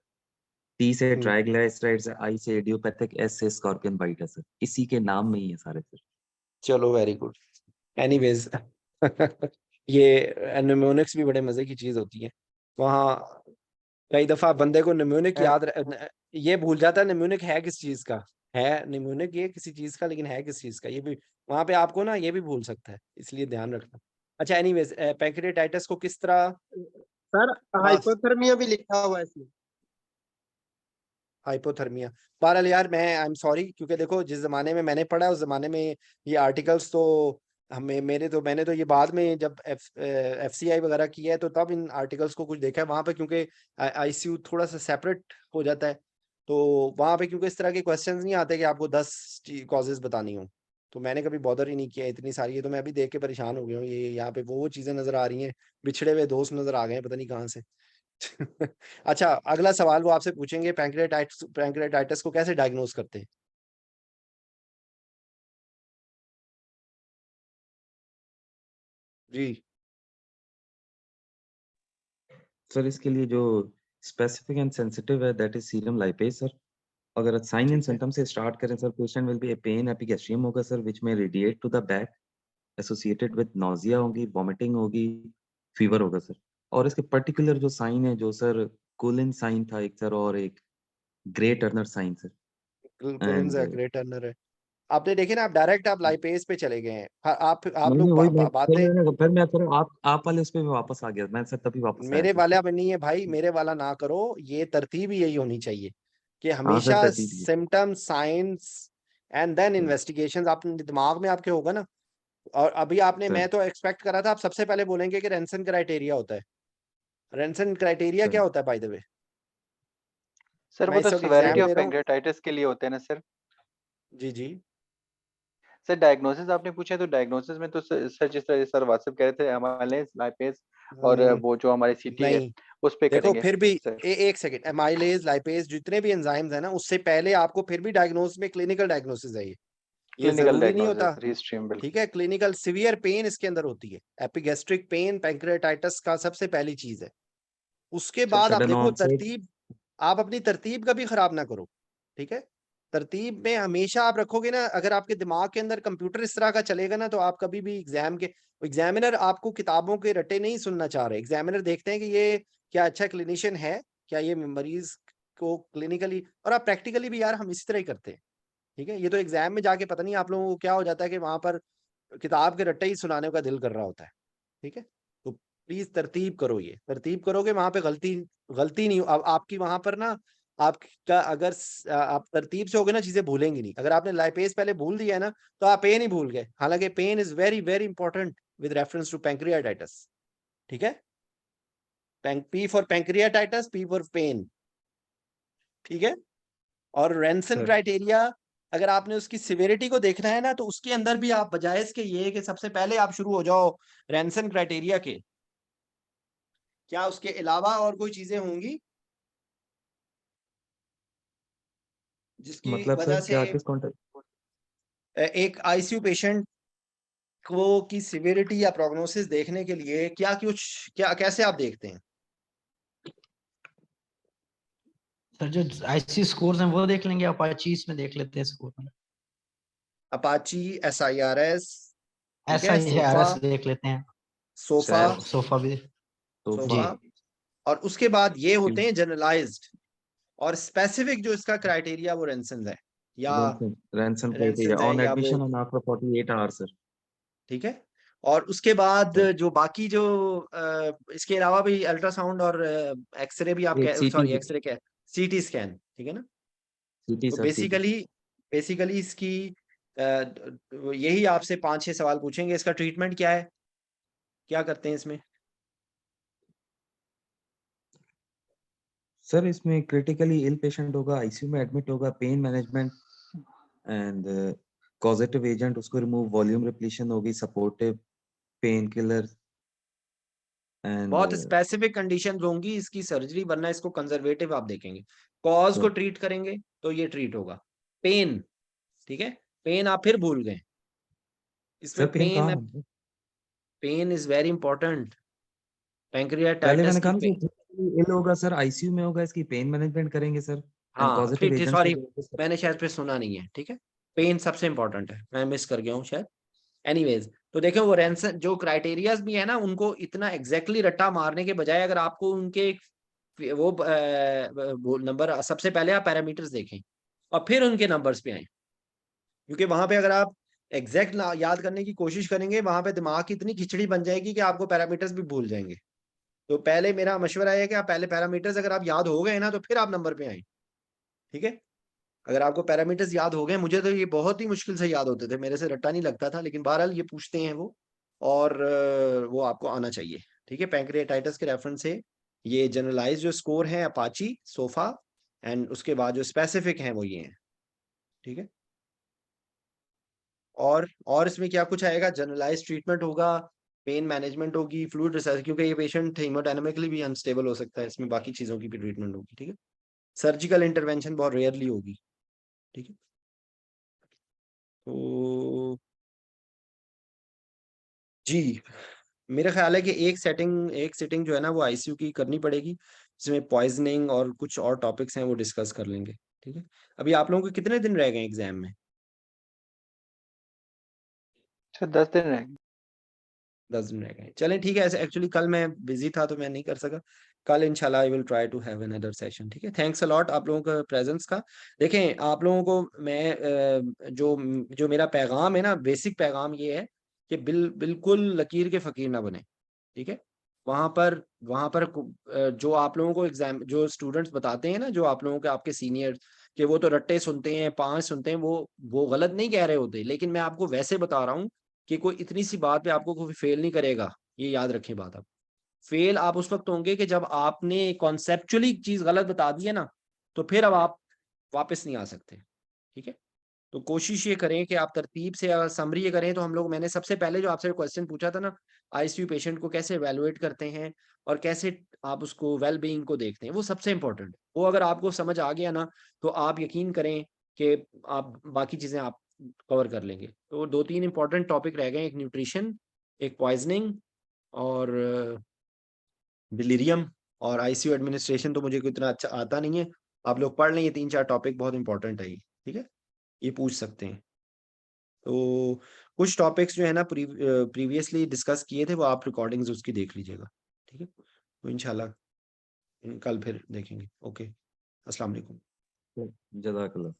टी से हम्म ट्राइग्लिसराइड्स है, आई से इडियोपैथिक, एस से स्कॉर्पियन बाइट है सर। इसी के नाम में ही है सारे सर। चलो वेरी गुड। एनीवेज ये निमोनिक्स भी बड़े मजे की चीज होती है। वहाँ कई दफा बंदे को निमोनिक ये भूल जाता है निमोनिक है किस चीज का, है निमोनिक ये किसी चीज का, लेकिन है किस चीज का ये भी वहां पे आपको ना ये भी भूल सकता है, इसलिए ध्यान रखना। अच्छा एनीवेज पैंक्रेटाइटिस को किस तरह। सर हाँ हाइपोथर्मिया भी लिखा हुआ है इसमें। हाइपोथर्मिया। बहरहाल यार मैं आई एम सॉरी, क्योंकि देखो जिस जमाने में मैंने पढ़ा उस जमाने में ये आर्टिकल्स तो हमें मैंने तो ये बाद में जब एफसीआई वगैरह किया है तो तब इन आर्टिकल्स को कुछ देखा है वहां पे, क्योंकि आईसीयू थोड़ा सा सेपरेट हो जाता है। तो वहां पे क्योंकि इस तरह के क्वेश्चंस नहीं आते कि आपको 10 कॉजेज बतानी हो, तो मैंने कभी बॉदर ही नहीं किया इतनी सारी। ये तो मैं अभी देख के परेशान हो गया हूँ, ये यहाँ पे वो चीजें नजर आ रही हैं, बिछड़े हुए दोस्त नजर आ गए हैं पता नहीं कहाँ से। अच्छा अगला सवाल वो आपसे पूछेंगे, पैंक्रेटाइटिस को कैसे डायग्नोज करते हैं? जी सर इसके लिए जो स्पेसिफिक एंड सेंसिटिव है that is serum lipase sir. अगर साइन एंड ठीक है सिम्टम से स्टार्ट करें sir, patient will be a pain epigastrium होगा सर विच में radiate to the back, associated with nausea होगी, वॉमिटिंग होगी, फीवर होगा सर। और इसके पर्टिकुलर जो साइन है जो सर कोलिन साइन था एक सर और एक Grey Turner sign sir Cullen's and Grey Turner है। आपने देखे ना, आप डायरेक्ट आप लाइपेज पे चले गए हैं। आप नहीं लोग वही मैं बातें फिर मैं सर आप वाले उस पे मैं वापस आ गया मैं सर तभी वापस आया मेरे था वाला सर। में नहीं है भाई, मेरे वाला ना करो। ये तरतीब ही यही होनी चाहिए कि हाँ सर हमेशा तरतीब ये symptom signs and then sir investigations आपने दिमाग में आपके होगा ना। और अभी आपने, सर मैं तो एक्सपेक्ट करा था आप सबसे पहले बोलेंगे कि रेंसन क्राइटेरिया होता है। रेंसन क्राइटेरिया सर क्या होता है बाय द वे? सर मैं वो तो इस वक्त सिवेरिटी एग्जाम ऑफ दे रहा हूँ। पैंक्रियाटाइटिस के लिए होते हैं ना सर। जी जी। सर डायग्नोसिस आपने पूछा है, तो डायग्नोसिस में तो सर जिस तरह सर वासिफ कह रहे थे एमाइलेज लाइपेज और वो जो हमारी सीटी है नहीं, उस पे देखो करेंगे फिर भी सर। एक सेकंड, एमाइलेज लाइपेज जितने भी एंजाइम्स है ना, उससे पहले आपको फिर भी डायग्नोस में क्लिनिकल डायग्नोसिस है ये क्लिनिकल जरूरी नहीं होता। डायग्नोसिस हिस्ट्री में बिल्कुल। ठीक है, क्लिनिकल सीवियर पेन इसके अंदर होती है, एपिगैस्ट्रिक पेन पैंक्रियाटाइटिस का सबसे पहली चीज है। उसके सर बाद आप सडन देखो ऑनसेट तरतीब, आप अपनी तरतीब कभी खराब ना करो। ठीक है, तरतीब में हमेशा आप रखोगे ना, अगर आपके दिमाग के अंदर कंप्यूटर इस तरह का चलेगा ना, तो आप कभी भी एग्जाम के, एग्जामिनर आपको किताबों के रटे नहीं सुनना चाह रहे। एग्जामिनर देखते हैं कि ये क्या अच्छा क्लिनिशियन है, क्या ये मरीज को क्लिनिकली, और आप प्रैक्टिकली भी यार हम इसी तरह ही करते हैं। ठीक है, ये तो एग्जाम में जाके पता नहीं आप लोगों को क्या हो जाता है कि वहां पर किताब के रट्टे ही सुनाने का दिल कर रहा होता है। ठीक है, तो प्लीज तरतीब करो, ये तरतीब करोगे वहां पे गलती गलती नहीं। अब आपकी वहां पर ना, आपका अगर आप तरतीब से होगे ना, चीजें भूलेंगी नहीं। अगर आपने लाइपेज पहले भूल दिया है ना, तो आप पेन ही भूल गए। हालांकि pain is very very important with reference to pancreatitis. ठीक है, P for pancreatitis, P for pain. ठीक है, और रेंसन सर क्राइटेरिया अगर आपने उसकी सिविरिटी को देखना है ना, तो उसके अंदर भी आप बजाय इसके ये कि सबसे पहले आप शुरू हो जाओ रेंसन क्राइटेरिया के, क्या उसके अलावा और कोई चीजें होंगी जिसकी मतलब वजह सर से क्या किस कॉन्टेक्स्ट एक आईसीयू पेशेंट को की सिविरिटी या प्रोग्नोसिस देखने के लिए क्या कुछ, क्या कैसे आप देखते हैं? सर जो आईसी स्कोर्स हैं वो देख लेंगे, अपाची में देख लेते हैं स्कोर में। अपाची, SIRS, ठीक है, SIRS देख लेते हैं, सोफा सोफा भी। सोफा। जी और उसके बाद ये होते हैं जनरलाइज्ड, और स्पेसिफिक जो इसका क्राइटेरिया वो रेंसन है या रैंसम क्राइटेरिया रेंसन है ऑन या वो। Admission and after 48 hours sir. ठीक है, और उसके बाद सर जो बाकी जो इसके अलावा भी अल्ट्रासाउंड और एक्सरे भी आप एक सीटी सॉरी एक्सरे क्या, CT स्कैन। ठीक है ना, सीटी तो सर सीटी बेसिकली इसकी यही आपसे 5-6 सवाल पूछेंगे। इसका ट्रीटमेंट क्या है, क्या करते हैं इसमें? सर इसमें क्रिटिकली इल पेशेंट होगा आईसीयू में एडमिट होगा pain management and causative agent उसको रिमूव वॉल्यूम रिप्लेशन होगी सपोर्टिव पेन किलर एंड बहुत स्पेसिफिक कंडीशंस होंगी इसकी सर्जरी, वरना इसको कंजर्वेटिव आप देखेंगे। कॉज को ट्रीट करेंगे तो ये ट्रीट होगा। पेन, ठीक है, पेन आप फिर भूल गए इसमें। सर पेन कहाँ है? Pain is very important. पहले पैंक्रियाटाइटिस मैंने की कहा ना पेन, सर इल होगा सर आईसीयू में होगा इसकी पेन मैनेजमेंट करेंगे सर एंड हाँ पॉजिटिव ठीक, एजेंट्स सॉरी को सर। मैंने शायद पे सुना नहीं है। ठीक है, पेन सबसे इंपॉर्टेंट है, मैं मिस कर गया हूँ शायद। एनीवेज, तो देखो वो रेंसन जो क्राइटेरियाज भी है ना, उनको इतना एग्जैक्टली रट्टा मारने के बजाय अगर आपको उनके वो नंबर, सबसे पहले आप पैरामीटर्स देखें और फिर उनके नंबर्स पे आए। क्योंकि वहां पे अगर आप एग्जैक्ट याद करने की कोशिश करेंगे, वहां पे दिमाग की इतनी खिचड़ी बन जाएगी कि आपको पैरामीटर्स भी भूल जाएंगे। तो पहले मेरा मशवरा है कि आप पहले पैरामीटर्स अगर आप याद हो गए ना, तो फिर आप नंबर पे आए। ठीक है, अगर आपको पैरामीटर्स याद हो गए, मुझे तो ये बहुत ही मुश्किल से याद होते थे, मेरे से रट्टा नहीं लगता था, लेकिन बहरहाल ये पूछते हैं वो, और वो आपको आना चाहिए। ठीक है, पैंक्रियाटाइटिस के रेफरेंस से ये जनरलाइज जो स्कोर है अपाची, सोफा, एंड उसके बाद जो स्पेसिफिक हैं वो ये हैं। ठीक है, और इसमें क्या कुछ आएगा? जनरलाइज ट्रीटमेंट होगा, पेन मैनेजमेंट होगी, फ्लूइड रिसर्च, क्योंकि ये पेशेंट हेमोडायनामिकली भी अनस्टेबल हो सकता है, इसमें बाकी चीजों की भी ट्रीटमेंट होगी। ठीक है, सर्जिकल इंटरवेंशन बहुत रेयरली होगी। ठीक है, तो जी, मेरा ख्याल है कि एक सिटिंग जो है ना वो आईसीयू की करनी पड़ेगी, जिसमें पॉइजनिंग और कुछ और टॉपिक्स हैं वो डिस्कस कर लेंगे। ठीक है, अभी आप लोगों के कितने दिन रह गए एग्जाम में? सर 10 दिन रहेंगे। 10 दिन रह गए। चलें ठीक है, ऐसे एक्चुअली कल मैं बिजी था तो मैं नहीं कर सका। कल इंशाल्लाह I will try to have another session. ठीक है, थैंक्स अ लॉट आप लोगों का प्रेजेंस का। देखें आप लोगों को मैं जो मेरा पैगाम है ना, बेसिक पैगाम ये है कि बिल्कुल लकीर के फकीर ना बने। ठीक है, वहां पर जो आप लोगों को एग्जाम जो स्टूडेंट्स बताते हैं ना, जो आप लोगों के आपके सीनियर कि वो तो रट्टे सुनते हैं, 5 सुनते हैं, वो गलत नहीं कह रहे होते, लेकिन मैं आपको वैसे बता रहा हूँ कि कोई इतनी सी बात पे आपको कोई फेल नहीं करेगा। ये याद रखें बात। आप फेल आप उस वक्त होंगे कि जब आपने कॉन्सेप्चुअली चीज गलत बता दी है ना, तो फिर अब आप वापस नहीं आ सकते। ठीक है, तो कोशिश ये करें कि आप तरतीब से अगर समरी ये करें, तो हम लोग मैंने सबसे पहले जो आपसे क्वेश्चन पूछा था ना, आईसीयू पेशेंट को कैसे एवेलुएट करते हैं और कैसे आप उसको वेल बीइंग को देखते हैं, वो सबसे इंपॉर्टेंट। वो अगर आपको समझ आ गया ना, तो आप यकीन करें कि आप बाकी चीजें आप कवर कर लेंगे। तो 2-3 इंपॉर्टेंट टॉपिक रह गए, एक न्यूट्रिशन, एक पॉइजनिंग और डिलीरियम और आईसीयू एडमिनिस्ट्रेशन। तो मुझे कोई इतना अच्छा आता नहीं है, आप लोग पढ़ लें, ये 3-4 टॉपिक बहुत इंपॉर्टेंट है ये। ठीक है, ये पूछ सकते हैं। तो कुछ टॉपिक्स जो है ना प्रीवियसली डिस्कस किए थे, वो आप रिकॉर्डिंग्स उसकी देख लीजिएगा। ठीक है, तो इंशाल्लाह कल फिर देखेंगे। ओके, अस्सलाम वालेकुम। जज़ाकल्लाह।